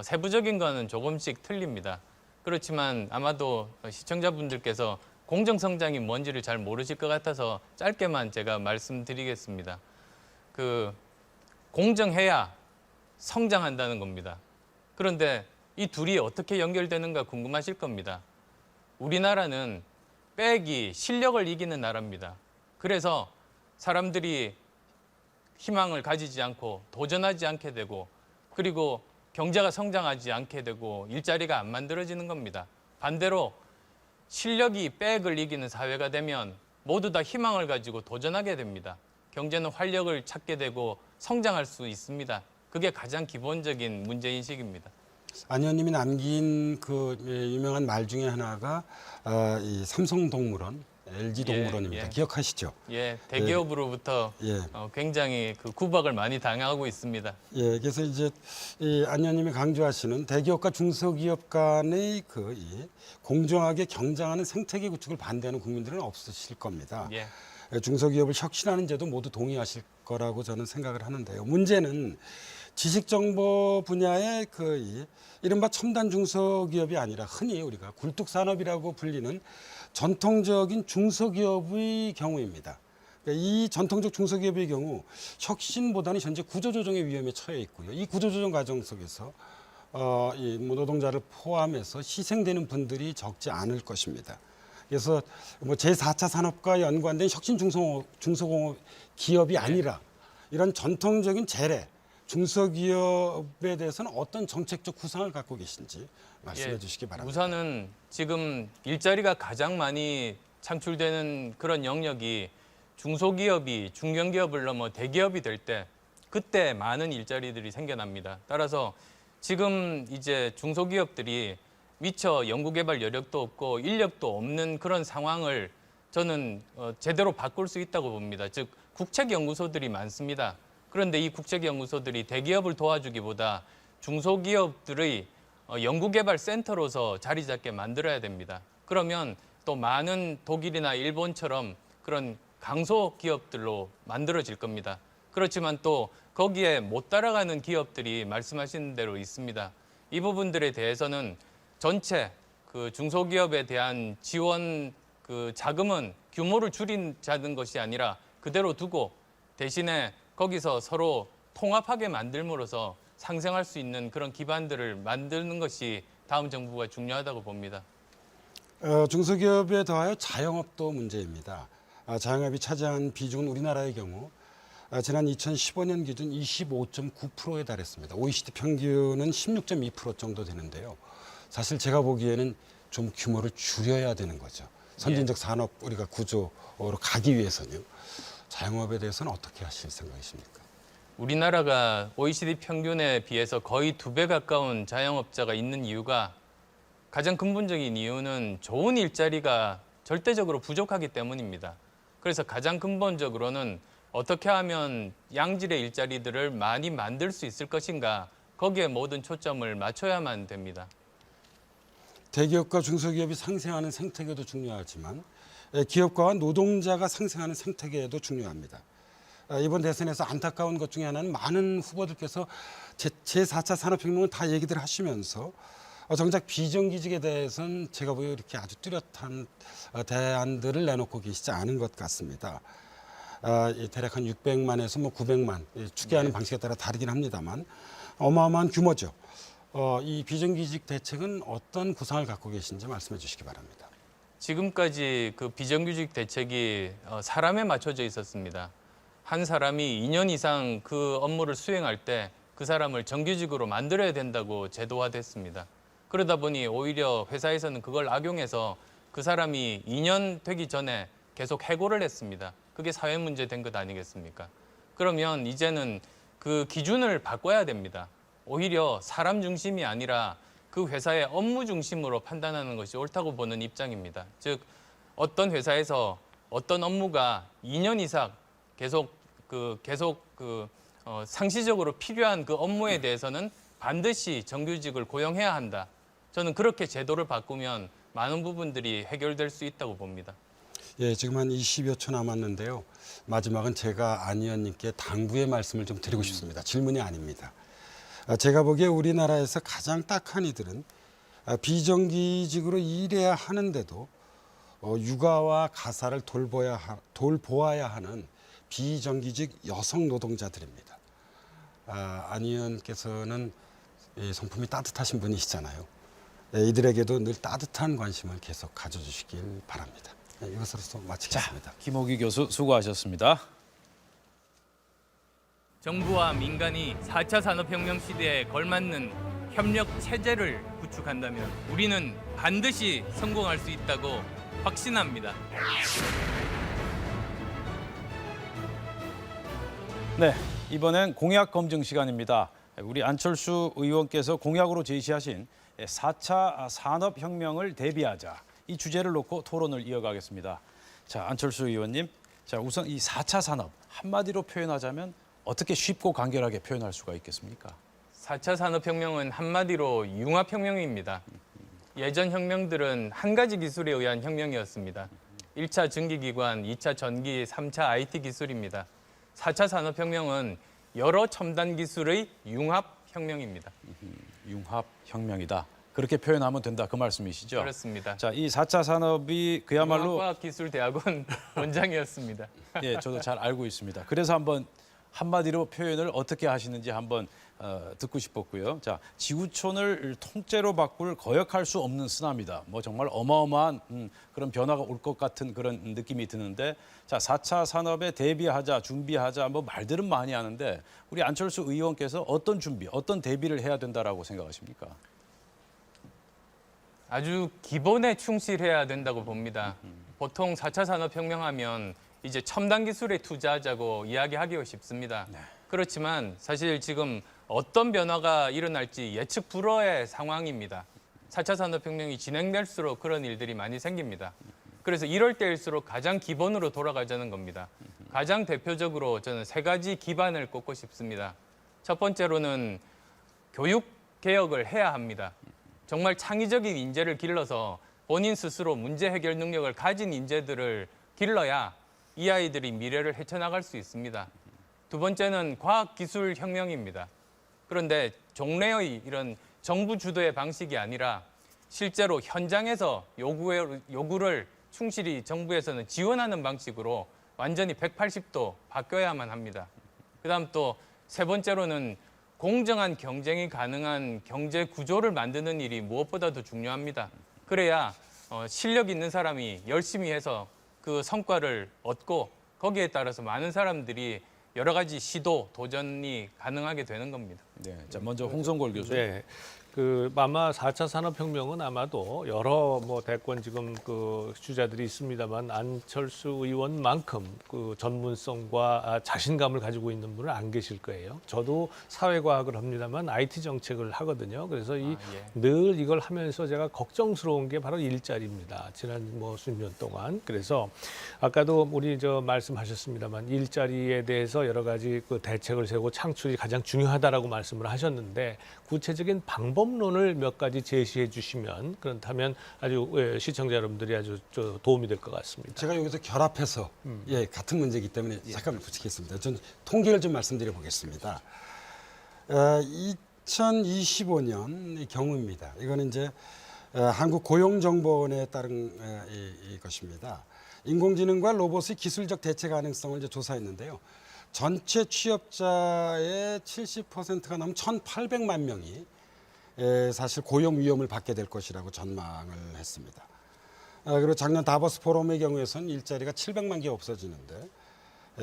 세부적인 거는 조금씩 틀립니다. 그렇지만 아마도 시청자분들께서 공정성장이 뭔지를 잘 모르실 것 같아서 짧게만 제가 말씀드리겠습니다. 공정해야 성장한다는 겁니다. 그런데 이 둘이 어떻게 연결되는가 궁금하실 겁니다. 우리나라는 빼기, 실력을 이기는 나라입니다. 그래서 사람들이 희망을 가지지 않고 도전하지 않게 되고 그리고 경제가 성장하지 않게 되고 일자리가 안 만들어지는 겁니다. 반대로 실력이 백을 이기는 사회가 되면 모두 다 희망을 가지고 도전하게 됩니다. 경제는 활력을 찾게 되고 성장할 수 있습니다. 그게 가장 기본적인 문제인식입니다. 안 의원님이 남긴 그 유명한 말 중에 하나가 이 삼성동물원 LG 동물원입니다. 예. 기억하시죠? 예, 대기업으로부터 예. 굉장히 그 구박을 많이 당하고 있습니다. 예, 그래서 이제 이 안 의원님이 강조하시는 대기업과 중소기업 간의 이 공정하게 경쟁하는 생태계 구축을 반대하는 국민들은 없으실 겁니다. 예. 중소기업을 혁신하는 제도 모두 동의하실 거라고 저는 생각을 하는데요. 문제는 지식정보 분야의 이 이른바 첨단 중소기업이 아니라 흔히 우리가 굴뚝산업이라고 불리는 전통적인 중소기업의 경우입니다. 그러니까 이 전통적 중소기업의 경우 혁신보다는 현재 구조조정의 위험에 처해 있고요. 이 구조조정 과정 속에서 이 노동자를 포함해서 희생되는 분들이 적지 않을 것입니다. 그래서 제4차 산업과 연관된 혁신 중소공업 기업이 아니라 이런 전통적인 재래 중소기업에 대해서는 어떤 정책적 구상을 갖고 계신지 말씀해 주시기 바랍니다. 우선은 지금 일자리가 가장 많이 창출되는 그런 영역이 중소기업이 중견기업을 넘어 대기업이 될 때 그때 많은 일자리들이 생겨납니다. 따라서 지금 이제 중소기업들이 미처 연구개발 여력도 없고 인력도 없는 그런 상황을 저는 제대로 바꿀 수 있다고 봅니다. 즉 국책연구소들이 많습니다. 그런데 이 국책연구소들이 대기업을 도와주기보다 중소기업들의 연구개발 센터로서 자리 잡게 만들어야 됩니다. 그러면 또 많은 독일이나 일본처럼 그런 강소 기업들로 만들어질 겁니다. 그렇지만 또 거기에 못 따라가는 기업들이 말씀하신 대로 있습니다. 이 부분들에 대해서는 전체 그 중소기업에 대한 지원 그 자금은 규모를 줄이자는 것이 아니라 그대로 두고 대신에 거기서 서로 통합하게 만들므로써 상생할 수 있는 그런 기반들을 만드는 것이 다음 정부가 중요하다고 봅니다. 중소기업에 더하여 자영업도 문제입니다. 자영업이 차지한 비중은 우리나라의 경우 지난 2015년 기준 25.9%에 달했습니다. OECD 평균은 16.2% 정도 되는데요. 사실 제가 보기에는 좀 규모를 줄여야 되는 거죠. 선진적 산업 우리가 구조로 가기 위해서는요. 자영업에 대해서는 어떻게 하실 생각이십니까? 우리나라가 OECD 평균에 비해서 거의 2배 가까운 자영업자가 있는 이유가 가장 근본적인 이유는 좋은 일자리가 절대적으로 부족하기 때문입니다. 그래서 가장 근본적으로는 어떻게 하면 양질의 일자리들을 많이 만들 수 있을 것인가 거기에 모든 초점을 맞춰야만 됩니다. 대기업과 중소기업이 상생하는 생태계도 중요하지만 기업가와 노동자가 상생하는 생태계도 중요합니다. 이번 대선에서 안타까운 것 중에 하나는 많은 후보들께서 제4차 산업혁명을 다 얘기들 하시면서 정작 비정규직에 대해서는 제가 보기에 이렇게 아주 뚜렷한 대안들을 내놓고 계시지 않은 것 같습니다. 대략 한 600만에서 900만 추계하는 방식에 따라 다르긴 합니다만 어마어마한 규모죠. 이 비정규직 대책은 어떤 구상을 갖고 계신지 말씀해 주시기 바랍니다. 지금까지 그 비정규직 대책이 사람에 맞춰져 있었습니다. 한 사람이 2년 이상 그 업무를 수행할 때 그 사람을 정규직으로 만들어야 된다고 제도화됐습니다. 그러다 보니 오히려 회사에서는 그걸 악용해서 그 사람이 2년 되기 전에 계속 해고를 했습니다. 그게 사회 문제 된 것 아니겠습니까? 그러면 이제는 그 기준을 바꿔야 됩니다. 오히려 사람 중심이 아니라 그 회사의 업무 중심으로 판단하는 것이 옳다고 보는 입장입니다. 즉 어떤 회사에서 어떤 업무가 2년 이상 계속 상시적으로 필요한 그 업무에 대해서는 반드시 정규직을 고용해야 한다. 저는 그렇게 제도를 바꾸면 많은 부분들이 해결될 수 있다고 봅니다. 예, 지금 한 20여 초 남았는데요. 마지막은 제가 안 의원님께 당부의 말씀을 좀 드리고 싶습니다. 질문이 아닙니다. 제가 보기에 우리나라에서 가장 딱한 이들은 비정규직으로 일해야 하는데도 육아와 가사를 돌보아야 하는 비정규직 여성 노동자들입니다. 안 의원께서는 성품이 따뜻하신 분이시잖아요. 이들에게도 늘 따뜻한 관심을 계속 가져주시길 바랍니다. 이것으로서 마치겠습니다. 김호기 교수 수고하셨습니다. 정부와 민간이 4차 산업혁명 시대에 걸맞는 협력 체제를 구축한다면 우리는 반드시 성공할 수 있다고 확신합니다. 네, 이번엔 공약 검증 시간입니다. 우리 안철수 의원께서 공약으로 제시하신 4차 산업혁명을 대비하자 이 주제를 놓고 토론을 이어가겠습니다. 자, 안철수 의원님. 자, 우선 이 4차 산업 한마디로 표현하자면 어떻게 쉽고 간결하게 표현할 수가 있겠습니까? 4차 산업혁명은 한마디로 융합혁명입니다. 예전 혁명들은 한 가지 기술에 의한 혁명이었습니다. 1차 전기기관, 2차 전기, 3차 IT 기술입니다. 4차 산업혁명은 여러 첨단 기술의 융합혁명입니다. 융합혁명이다. 그렇게 표현하면 된다. 그 말씀이시죠? 그렇습니다. 자, 이 4차 산업이 그야말로 과학기술대학원 원장이었습니다. 예, 저도 잘 알고 있습니다. 그래서 한번 한마디로 표현을 어떻게 하시는지 한번 듣고 싶었고요. 자, 지구촌을 통째로 바꿀 거역할 수 없는 쓰나미다. 뭐 정말 어마어마한 그런 변화가 올 것 같은 그런 느낌이 드는데, 자, 4차 산업에 대비하자, 준비하자, 뭐 말들은 많이 하는데 우리 안철수 의원께서 어떤 준비, 어떤 대비를 해야 된다라고 생각하십니까? 아주 기본에 충실해야 된다고 봅니다. 보통 4차 산업혁명하면 이제 첨단 기술에 투자하자고 이야기하기가 쉽습니다. 그렇지만 사실 지금 어떤 변화가 일어날지 예측 불허의 상황입니다. 4차 산업혁명이 진행될수록 그런 일들이 많이 생깁니다. 그래서 이럴 때일수록 가장 기본으로 돌아가자는 겁니다. 가장 대표적으로 저는 세 가지 기반을 꼽고 싶습니다. 첫 번째로는 교육 개혁을 해야 합니다. 정말 창의적인 인재를 길러서 본인 스스로 문제 해결 능력을 가진 인재들을 길러야 이 아이들이 미래를 헤쳐나갈 수 있습니다. 두 번째는 과학기술 혁명입니다. 그런데 종래의 이런 정부 주도의 방식이 아니라 실제로 현장에서 요구를 충실히 정부에서는 지원하는 방식으로 완전히 180도 바뀌어야만 합니다. 그다음 또 세 번째로는 공정한 경쟁이 가능한 경제 구조를 만드는 일이 무엇보다도 중요합니다. 그래야 실력 있는 사람이 열심히 해서 그 성과를 얻고 거기에 따라서 많은 사람들이 여러 가지 시도, 도전이 가능하게 되는 겁니다. 네, 자, 먼저 홍성골 교수. 네. 아마 4차 산업혁명은 아마도 여러 대권 지금 주자들이 있습니다만 안철수 의원만큼 전문성과 자신감을 가지고 있는 분은 안 계실 거예요. 저도 사회과학을 합니다만 IT 정책을 하거든요. 그래서 늘 이걸 하면서 제가 걱정스러운 게 바로 일자리입니다. 지난 수년 동안. 그래서 아까도 우리 말씀하셨습니다만 일자리에 대해서 여러 가지 대책을 세우고 창출이 가장 중요하다라고 말씀을 하셨는데 구체적인 방법론을 몇 가지 제시해 주시면 그렇다면 아주 시청자 여러분들이 아주 도움이 될 것 같습니다. 제가 여기서 결합해서 같은 문제이기 때문에 잠깐 붙이겠습니다. 전 통계를 좀 말씀드려 보겠습니다. 2025년 경우입니다. 이거는 이제 한국고용정보원에 따른 것입니다. 인공지능과 로봇의 기술적 대체 가능성을 이제 조사했는데요. 전체 취업자의 70%가 넘은 1,800만 명이 사실 고용 위험을 받게 될 것이라고 전망을 했습니다. 그리고 작년 다보스 포럼의 경우에서는 일자리가 700만 개 없어지는데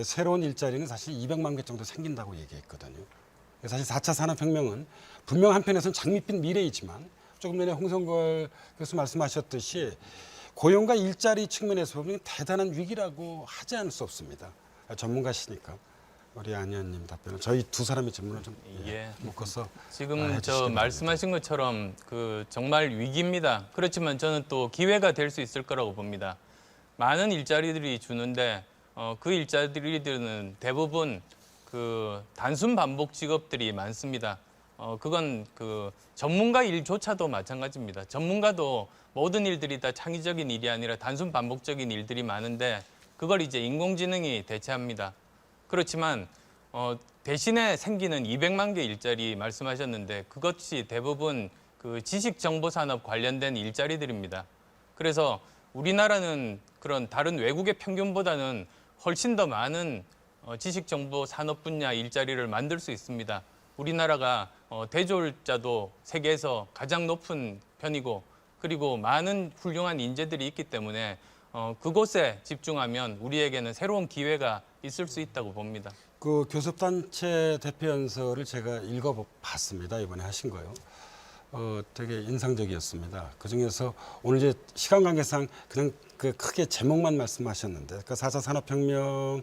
새로운 일자리는 사실 200만 개 정도 생긴다고 얘기했거든요. 사실 4차 산업혁명은 분명 한편에서는 장밋빛 미래이지만 조금 전에 홍성걸 교수 말씀하셨듯이 고용과 일자리 측면에서 보면 대단한 위기라고 하지 않을 수 없습니다. 전문가시니까. 우리 안 의원님 답변은 저희 두 사람의 질문을 좀 묶어서 지금 말씀하신 것처럼 정말 위기입니다. 그렇지만 저는 또 기회가 될 수 있을 거라고 봅니다. 많은 일자리들이 주는데 그 일자리들은 대부분 단순 반복 직업들이 많습니다. 그건 전문가 일조차도 마찬가지입니다. 전문가도 모든 일들이 다 창의적인 일이 아니라 단순 반복적인 일들이 많은데 그걸 이제 인공지능이 대체합니다. 그렇지만 대신에 생기는 200만 개 일자리 말씀하셨는데 그것이 대부분 지식정보산업 관련된 일자리들입니다. 그래서 우리나라는 그런 다른 외국의 평균보다는 훨씬 더 많은 지식정보산업 분야 일자리를 만들 수 있습니다. 우리나라가 대졸자도 세계에서 가장 높은 편이고 그리고 많은 훌륭한 인재들이 있기 때문에 그곳에 집중하면 우리에게는 새로운 기회가 있을 수 있다고 봅니다. 그 교섭단체 대표연설을 제가 읽어봤습니다. 이번에 하신 거요. 되게 인상적이었습니다. 그중에서 오늘 이제 시간 관계상 그냥 크게 제목만 말씀하셨는데, 4차 산업혁명을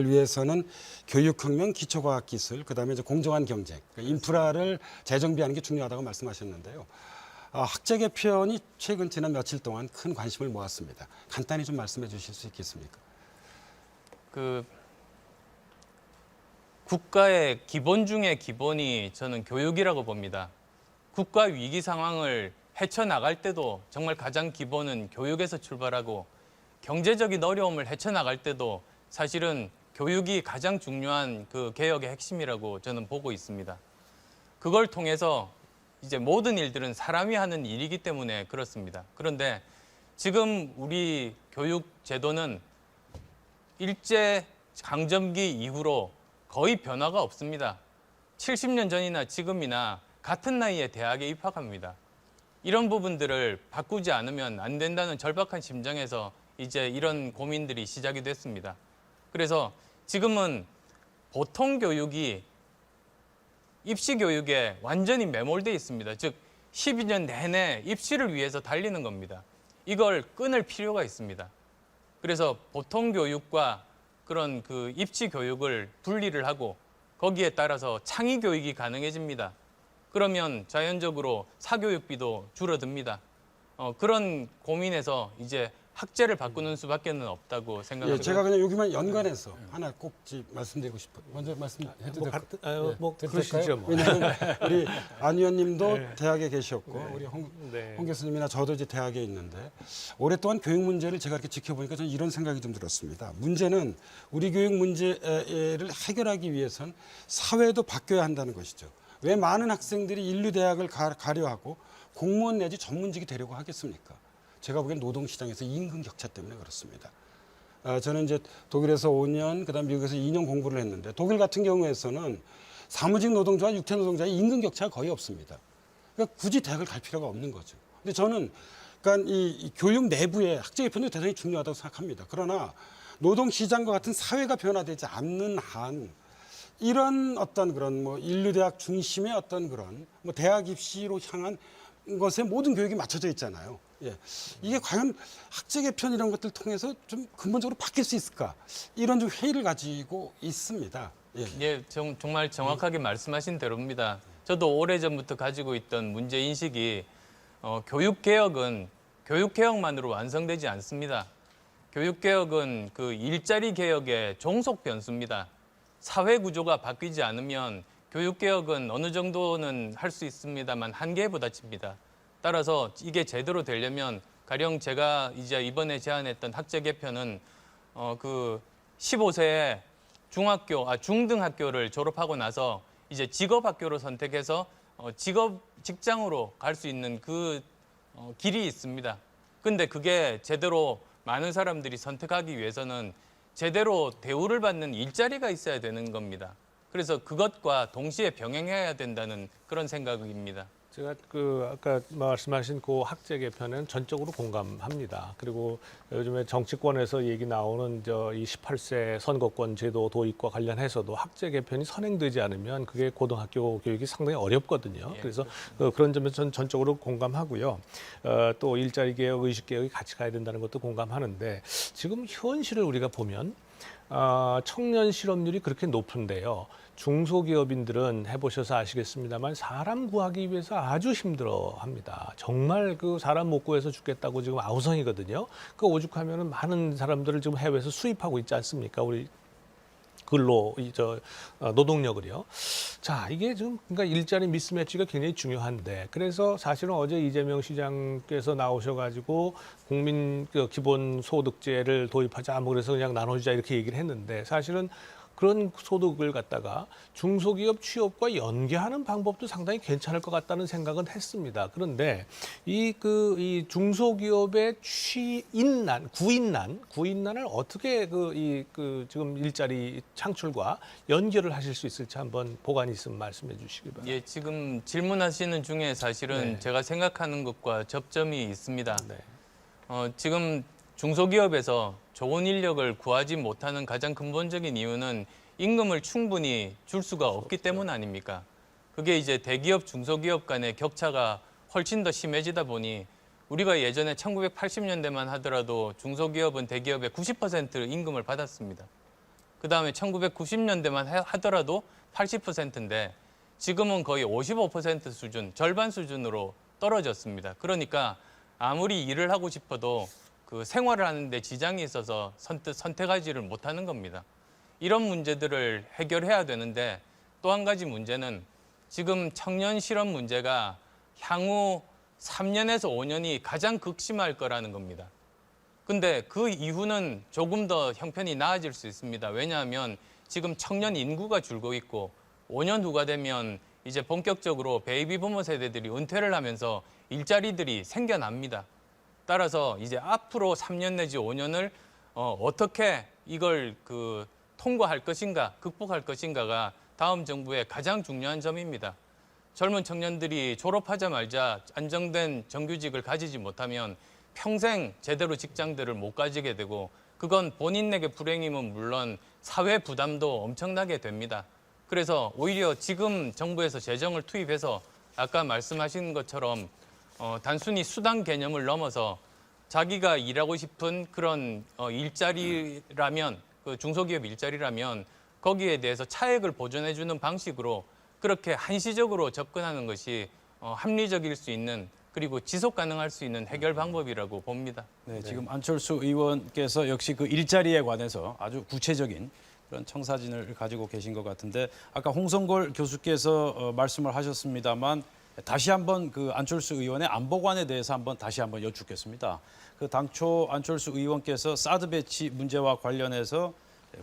위해서는 교육혁명, 기초과학기술, 그다음에 이제 공정한 경쟁, 인프라를 재정비하는 게 중요하다고 말씀하셨는데요. 학제 개편이 최근 지난 며칠 동안 큰 관심을 모았습니다. 간단히 좀 말씀해 주실 수 있겠습니까? 그 국가의 기본 중에 기본이 저는 교육이라고 봅니다. 국가 위기 상황을 헤쳐나갈 때도 정말 가장 기본은 교육에서 출발하고 경제적인 어려움을 헤쳐나갈 때도 사실은 교육이 가장 중요한 그 개혁의 핵심이라고 저는 보고 있습니다. 그걸 통해서 이제 모든 일들은 사람이 하는 일이기 때문에 그렇습니다. 그런데 지금 우리 교육 제도는 일제 강점기 이후로 거의 변화가 없습니다. 70년 전이나 지금이나 같은 나이에 대학에 입학합니다. 이런 부분들을 바꾸지 않으면 안 된다는 절박한 심정에서 이제 이런 고민들이 시작이 됐습니다. 그래서 지금은 보통 교육이 입시 교육에 완전히 매몰되어 있습니다. 즉 12년 내내 입시를 위해서 달리는 겁니다. 이걸 끊을 필요가 있습니다. 그래서 보통 교육과 그런 그 입시 교육을 분리를 하고 거기에 따라서 창의 교육이 가능해집니다. 그러면 자연적으로 사교육비도 줄어듭니다. 그런 고민에서 이제 학제를 바꾸는 수밖에는 없다고 생각합니다. 예, 제가 그냥 여기만 연관해서 하나 꼭 말씀드리고 싶어요. 먼저 말씀해도 될까요? 그러시죠. 뭐. 왜냐하면 우리 안 의원님도 네. 대학에 계셨고 우리 홍 교수님이나 저도 이제 대학에 있는데 오랫동안 교육 문제를 제가 이렇게 지켜보니까 저는 이런 생각이 좀 들었습니다. 문제는 우리 교육 문제를 해결하기 위해선 사회도 바뀌어야 한다는 것이죠. 왜 많은 학생들이 인류 대학을 가려 하고 공무원 내지 전문직이 되려고 하겠습니까? 제가 보기엔 노동시장에서 임금 격차 때문에 그렇습니다. 저는 이제 독일에서 5년, 그다음 미국에서 2년 공부를 했는데 독일 같은 경우에서는 사무직 노동자와 육체 노동자의 임금 격차가 거의 없습니다. 그러니까 굳이 대학을 갈 필요가 없는 거죠. 근데 저는 그러니까 이 교육 내부의 학제 개편도 대단히 중요하다고 생각합니다. 그러나 노동시장과 같은 사회가 변화되지 않는 한 이런 어떤 그런 뭐 인류대학 중심의 어떤 그런 뭐 대학 입시로 향한 것에 모든 교육이 맞춰져 있잖아요. 예. 이게 과연 학제 개편 이런 것들 통해서 좀 근본적으로 바뀔 수 있을까? 이런 좀 회의를 가지고 있습니다. 예. 예, 정말 정확하게 말씀하신 대로입니다. 저도 오래전부터 가지고 있던 문제 인식이 교육개혁은 교육개혁만으로 완성되지 않습니다. 교육개혁은 그 일자리 개혁의 종속 변수입니다. 사회 구조가 바뀌지 않으면 교육개혁은 어느 정도는 할 수 있습니다만 한계에 부딪힙니다. 따라서 이게 제대로 되려면 가령 제가 이제 이번에 제안했던 학제 개편은 그 15세에 중등학교를 졸업하고 나서 이제 직업학교로 선택해서 직장으로 갈 수 있는 그 길이 있습니다. 근데 그게 제대로 많은 사람들이 선택하기 위해서는 제대로 대우를 받는 일자리가 있어야 되는 겁니다. 그래서 그것과 동시에 병행해야 된다는 그런 생각입니다. 제가 아까 말씀하신 그 학제 개편은 전적으로 공감합니다. 그리고 요즘에 정치권에서 얘기 나오는 이 18세 선거권 제도 도입과 관련해서도 학제 개편이 선행되지 않으면 그게 고등학교 교육이 상당히 어렵거든요. 그래서 그런 점에서 전 전적으로 공감하고요. 또 일자리 개혁, 의식 개혁이 같이 가야 된다는 것도 공감하는데 지금 현실을 우리가 보면 청년 실업률이 그렇게 높은데요. 중소기업인들은 해보셔서 아시겠습니다만 사람 구하기 위해서 아주 힘들어합니다. 정말 그 사람 못 구해서 죽겠다고 지금 아우성이거든요. 그 오죽하면은 많은 사람들을 지금 해외에서 수입하고 있지 않습니까? 우리 근로 노동력을요. 자, 이게 지금 그러니까 일자리 미스매치가 굉장히 중요한데 그래서 사실은 어제 이재명 시장께서 나오셔가지고 국민 기본 소득제를 도입하자 뭐 그래서 그냥 나눠주자 이렇게 얘기를 했는데 사실은 그런 소득을 갖다가 중소기업 취업과 연계하는 방법도 상당히 괜찮을 것 같다는 생각은 했습니다. 그런데 이 중소기업의 구인난을 어떻게 지금 일자리 창출과 연결을 하실 수 있을지 한번 보관이 있으면 말씀해 주시기 바랍니다. 예, 지금 질문하시는 중에 사실은 네. 제가 생각하는 것과 접점이 있습니다. 네. 지금 중소기업에서 좋은 인력을 구하지 못하는 가장 근본적인 이유는 임금을 충분히 줄 수가 없기 때문 아닙니까? 그게 이제 대기업, 중소기업 간의 격차가 훨씬 더 심해지다 보니 우리가 예전에 1980년대만 하더라도 중소기업은 대기업의 90% 임금을 받았습니다. 그다음에 1990년대만 하더라도 80%인데 지금은 거의 55% 수준, 절반 수준으로 떨어졌습니다. 그러니까 아무리 일을 하고 싶어도 그 생활을 하는데 지장이 있어서 선택하지를 못하는 겁니다. 이런 문제들을 해결해야 되는데 또 한 가지 문제는 지금 청년 실업 문제가 향후 3년에서 5년이 가장 극심할 거라는 겁니다. 근데 그 이후는 조금 더 형편이 나아질 수 있습니다. 왜냐하면 지금 청년 인구가 줄고 있고 5년 후가 되면 이제 본격적으로 베이비 부모 세대들이 은퇴를 하면서 일자리들이 생겨납니다. 따라서 이제 앞으로 3년 내지 5년을 어떻게 이걸 통과할 것인가, 극복할 것인가가 다음 정부의 가장 중요한 점입니다. 젊은 청년들이 졸업하자마자 안정된 정규직을 가지지 못하면 평생 제대로 직장들을 못 가지게 되고 그건 본인에게 불행임은 물론 사회 부담도 엄청나게 됩니다. 그래서 오히려 지금 정부에서 재정을 투입해서 아까 말씀하신 것처럼 단순히 수당 개념을 넘어서 자기가 일하고 싶은 그런 일자리라면 그 중소기업 일자리라면 거기에 대해서 차액을 보전해 주는 방식으로 그렇게 한시적으로 접근하는 것이 합리적일 수 있는 그리고 지속 가능할 수 있는 해결 방법이라고 봅니다. 네, 지금 안철수 의원께서 역시 그 일자리에 관해서 아주 구체적인 그런 청사진을 가지고 계신 것 같은데 아까 홍성골 교수께서 말씀을 하셨습니다만 다시 한번 그 안철수 의원의 안보관에 대해서 다시 한번 여쭙겠습니다. 그 당초 안철수 의원께서 사드 배치 문제와 관련해서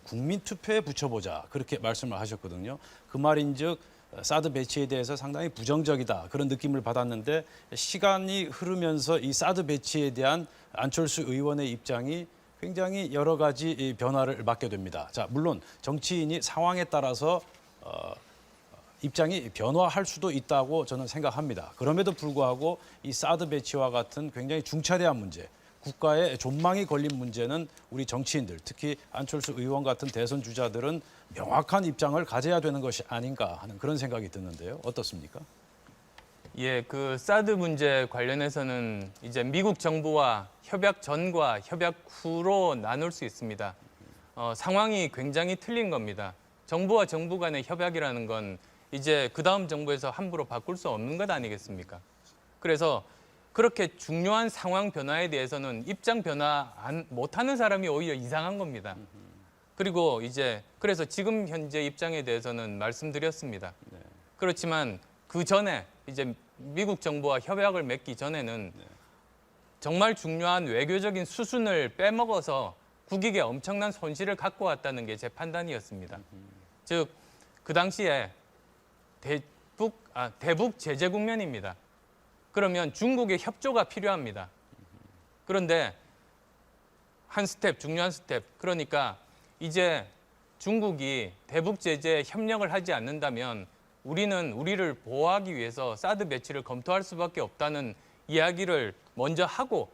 국민 투표에 붙여보자 그렇게 말씀을 하셨거든요. 그 말인즉 사드 배치에 대해서 상당히 부정적이다 그런 느낌을 받았는데 시간이 흐르면서 이 사드 배치에 대한 안철수 의원의 입장이 굉장히 여러 가지 변화를 맞게 됩니다. 자, 물론 정치인이 상황에 따라서 입장이 변화할 수도 있다고 저는 생각합니다. 그럼에도 불구하고 이 사드 배치와 같은 굉장히 중차대한 문제, 국가의 존망이 걸린 문제는 우리 정치인들, 특히 안철수 의원 같은 대선 주자들은 명확한 입장을 가져야 되는 것이 아닌가 하는 그런 생각이 드는데요. 어떻습니까? 예, 그 사드 문제 관련해서는 이제 미국 정부와 협약 전과 협약 후로 나눌 수 있습니다. 상황이 굉장히 틀린 겁니다. 정부와 정부 간의 협약이라는 건 이제 그 다음 정부에서 함부로 바꿀 수 없는 것 아니겠습니까? 그래서 그렇게 중요한 상황 변화에 대해서는 입장 변화 못하는 사람이 오히려 이상한 겁니다. 그리고 이제 그래서 지금 현재 입장에 대해서는 말씀드렸습니다. 그렇지만 그 전에 이제 미국 정부와 협약을 맺기 전에는 정말 중요한 외교적인 수순을 빼먹어서 국익에 엄청난 손실을 갖고 왔다는 게 제 판단이었습니다. 즉, 그 당시에 대북 제재 국면입니다. 그러면 중국의 협조가 필요합니다. 그런데 중요한 스텝, 그러니까 이제 중국이 대북 제재에 협력을 하지 않는다면 우리는 우리를 보호하기 위해서 사드 배치를 검토할 수밖에 없다는 이야기를 먼저 하고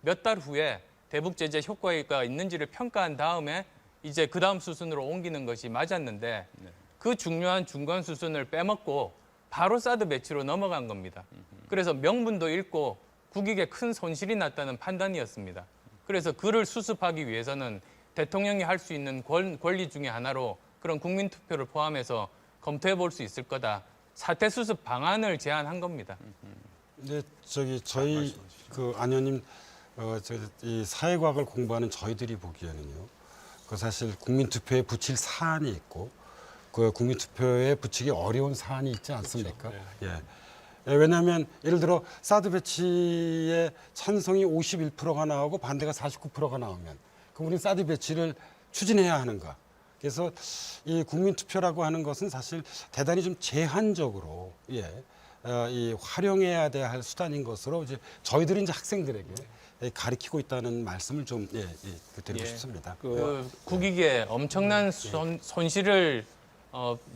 몇 달 후에 대북 제재 효과가 있는지를 평가한 다음에 이제 그 다음 수순으로 옮기는 것이 맞았는데 그 중요한 중간 수순을 빼먹고 바로 사드 배치로 넘어간 겁니다. 그래서 명분도 잃고 국익에 큰 손실이 났다는 판단이었습니다. 그래서 그를 수습하기 위해서는 대통령이 할 수 있는 권리 중에 하나로 그런 국민투표를 포함해서 검토해 볼 수 있을 거다. 사태 수습 방안을 제안한 겁니다. 네, 저희 그 안 의원님 이 사회과학을 공부하는 저희들이 보기에는요. 그 사실 국민투표에 붙일 사안이 있고 그 국민투표에 붙이기 어려운 사안이 있지 않습니까? 그렇죠. 예. 왜냐하면 예를 들어 사드 배치에 찬성이 51%가 나오고 반대가 49%가 나오면 그럼 우리는 사드 배치를 추진해야 하는가? 그래서 이 국민투표라고 하는 것은 사실 대단히 좀 제한적으로 이 활용해야 돼야 할 수단인 것으로 이제 저희들이 이제 학생들에게 가르치고 있다는 말씀을 좀 드리고 싶습니다. 국익에 엄청난 손실을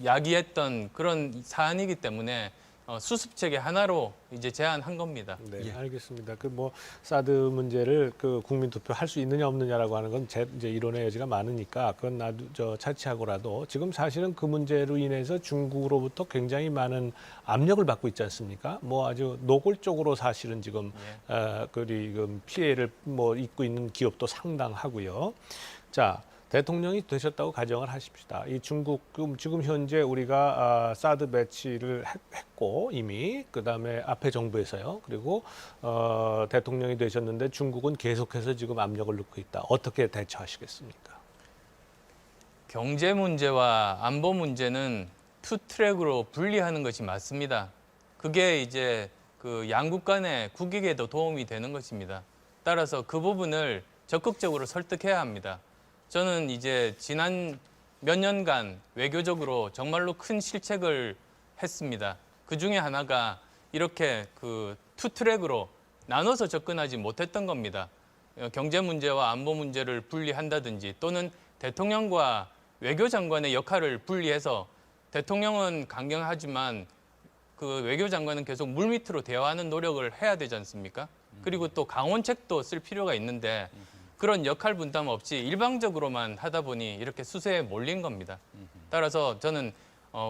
야기했던 그런 사안이기 때문에 수습책의 하나로 이제 제안한 겁니다. 네, 알겠습니다. 그 뭐 사드 문제를 그 국민 투표 할 수 있느냐 없느냐라고 하는 건 이제 이론의 여지가 많으니까 그건 차치하고라도 지금 사실은 그 문제로 인해서 중국으로부터 굉장히 많은 압력을 받고 있지 않습니까? 뭐 아주 노골적으로 사실은 지금 피해를 뭐 입고 있는 기업도 상당하고요. 자. 대통령이 되셨다고 가정을 하십시다. 이 중국 지금 현재 우리가 사드 배치를 했고 이미 그다음에 앞에 정부에서요. 그리고 대통령이 되셨는데 중국은 계속해서 지금 압력을 넣고 있다. 어떻게 대처하시겠습니까? 경제 문제와 안보 문제는 투 트랙으로 분리하는 것이 맞습니다. 그게 이제 그 양국 간의 국익에도 도움이 되는 것입니다. 따라서 그 부분을 적극적으로 설득해야 합니다. 저는 이제 지난 몇 년간 외교적으로 정말로 큰 실책을 했습니다. 그 중에 하나가 이렇게 그 투 트랙으로 나눠서 접근하지 못했던 겁니다. 경제 문제와 안보 문제를 분리한다든지 또는 대통령과 외교장관의 역할을 분리해서 대통령은 강경하지만 그 외교장관은 계속 물밑으로 대화하는 노력을 해야 되지 않습니까? 그리고 또 강원책도 쓸 필요가 있는데 그런 역할 분담 없이 일방적으로만 하다 보니 이렇게 수세에 몰린 겁니다. 따라서 저는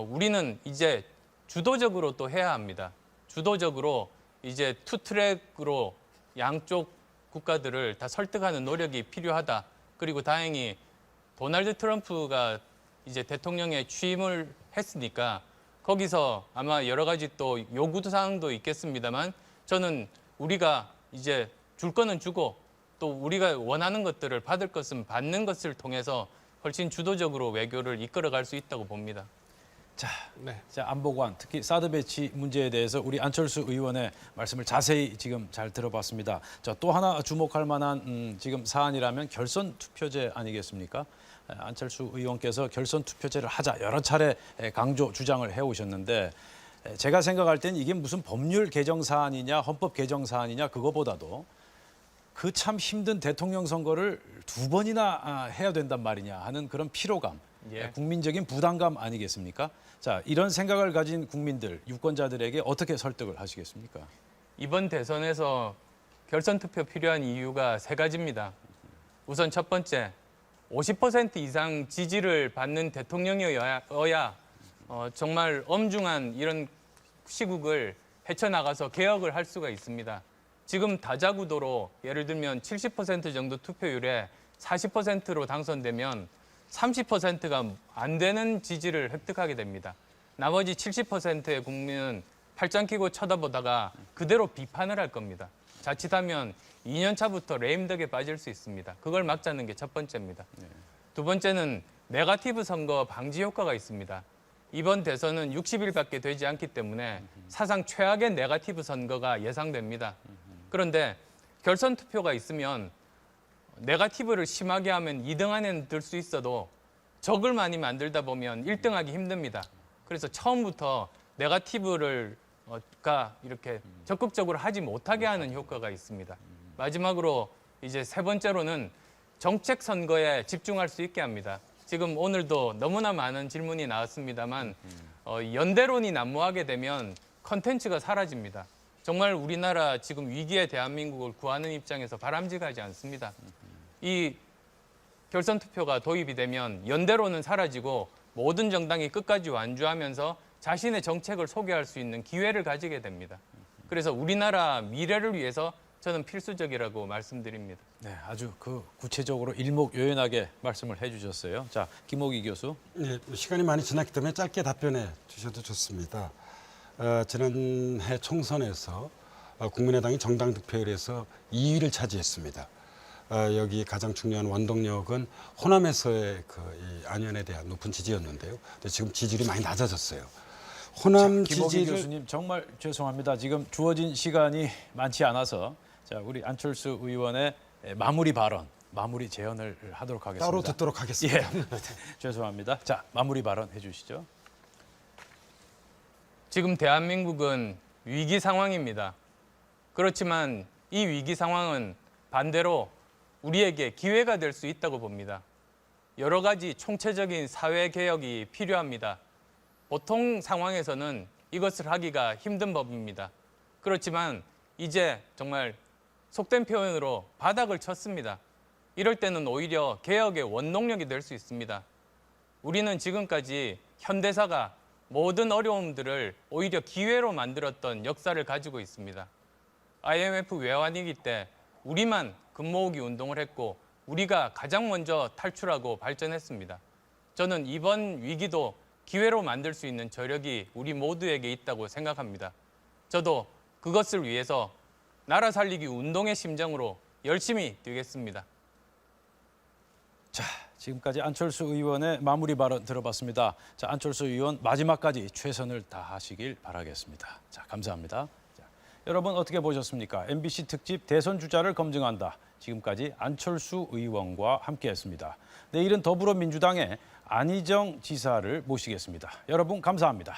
우리는 이제 주도적으로 또 해야 합니다. 주도적으로 이제 투 트랙으로 양쪽 국가들을 다 설득하는 노력이 필요하다. 그리고 다행히 도널드 트럼프가 이제 대통령에 취임을 했으니까 거기서 아마 여러 가지 또 요구 사항도 있겠습니다만 저는 우리가 이제 줄 거는 주고 또 우리가 원하는 것들을 받을 것은 받는 것을 통해서 훨씬 주도적으로 외교를 이끌어갈 수 있다고 봅니다. 자, 네. 자, 안보관 특히 사드 배치 문제에 대해서 우리 안철수 의원의 말씀을 자세히 지금 잘 들어봤습니다. 자, 또 하나 주목할 만한 지금 사안이라면 결선 투표제 아니겠습니까? 안철수 의원께서 결선 투표제를 하자 여러 차례 강조 주장을 해오셨는데 제가 생각할 땐 이게 무슨 법률 개정 사안이냐 헌법 개정 사안이냐 그거보다도 그 참 힘든 대통령 선거를 두 번이나 해야 된단 말이냐 하는 그런 피로감, 예. 국민적인 부담감 아니겠습니까? 자, 이런 생각을 가진 국민들, 유권자들에게 어떻게 설득을 하시겠습니까? 이번 대선에서 결선 투표 필요한 이유가 세 가지입니다. 우선 첫 번째, 50% 이상 지지를 받는 대통령이어야 정말 엄중한 이런 시국을 헤쳐나가서 개혁을 할 수가 있습니다. 지금 다자구도로 예를 들면 70% 정도 투표율에 40%로 당선되면 30%가 안 되는 지지를 획득하게 됩니다. 나머지 70%의 국민은 팔짱 끼고 쳐다보다가 그대로 비판을 할 겁니다. 자칫하면 2년 차부터 레임덕에 빠질 수 있습니다. 그걸 막자는 게 첫 번째입니다. 두 번째는 네거티브 선거 방지 효과가 있습니다. 이번 대선은 60일밖에 되지 않기 때문에 사상 최악의 네거티브 선거가 예상됩니다. 그런데 결선 투표가 있으면 네거티브를 심하게 하면 2등 안에는 들 수 있어도 적을 많이 만들다 보면 1등하기 힘듭니다. 그래서 처음부터 네거티브를 이렇게 적극적으로 하지 못하게 하는 효과가 있습니다. 마지막으로 이제 세 번째로는 정책 선거에 집중할 수 있게 합니다. 지금 오늘도 너무나 많은 질문이 나왔습니다만 연대론이 난무하게 되면 컨텐츠가 사라집니다. 정말 우리나라 지금 위기의 대한민국을 구하는 입장에서 바람직하지 않습니다. 이 결선 투표가 도입이 되면 연대론은 사라지고 모든 정당이 끝까지 완주하면서 자신의 정책을 소개할 수 있는 기회를 가지게 됩니다. 그래서 우리나라 미래를 위해서 저는 필수적이라고 말씀드립니다. 네, 아주 그 구체적으로 일목요연하게 말씀을 해주셨어요. 자, 김옥희 교수. 예, 시간이 많이 지났기 때문에 짧게 답변해 주셔도 좋습니다. 지난해 총선에서 국민의당이 정당 득표율에서 2위를 차지했습니다. 여기 가장 중요한 원동력은 호남에서의 이 안현에 대한 높은 지지였는데요. 근데 지금 지지율이 많이 낮아졌어요. 호남 김옥희 지지를 교수님 정말 죄송합니다. 지금 주어진 시간이 많지 않아서 자, 우리 안철수 의원의 마무리 발언, 마무리 제언을 하도록 하겠습니다. 따로 듣도록 하겠습니다. 예, 죄송합니다. 자, 마무리 발언 해주시죠. 지금 대한민국은 위기 상황입니다. 그렇지만 이 위기 상황은 반대로 우리에게 기회가 될 수 있다고 봅니다. 여러 가지 총체적인 사회 개혁이 필요합니다. 보통 상황에서는 이것을 하기가 힘든 법입니다. 그렇지만 이제 정말 속된 표현으로 바닥을 쳤습니다. 이럴 때는 오히려 개혁의 원동력이 될 수 있습니다. 우리는 지금까지 현대사가 모든 어려움들을 오히려 기회로 만들었던 역사를 가지고 있습니다. IMF 외환위기 때 우리만 금모으기 운동을 했고 우리가 가장 먼저 탈출하고 발전했습니다. 저는 이번 위기도 기회로 만들 수 있는 저력이 우리 모두에게 있다고 생각합니다. 저도 그것을 위해서 나라 살리기 운동의 심정으로 열심히 뛰겠습니다. 자, 지금까지 안철수 의원의 마무리 발언 들어봤습니다. 자, 안철수 의원 마지막까지 최선을 다하시길 바라겠습니다. 자, 감사합니다. 자, 여러분 어떻게 보셨습니까? MBC 특집 대선 주자를 검증한다. 지금까지 안철수 의원과 함께했습니다. 내일은 더불어민주당의 안희정 지사를 모시겠습니다. 여러분 감사합니다.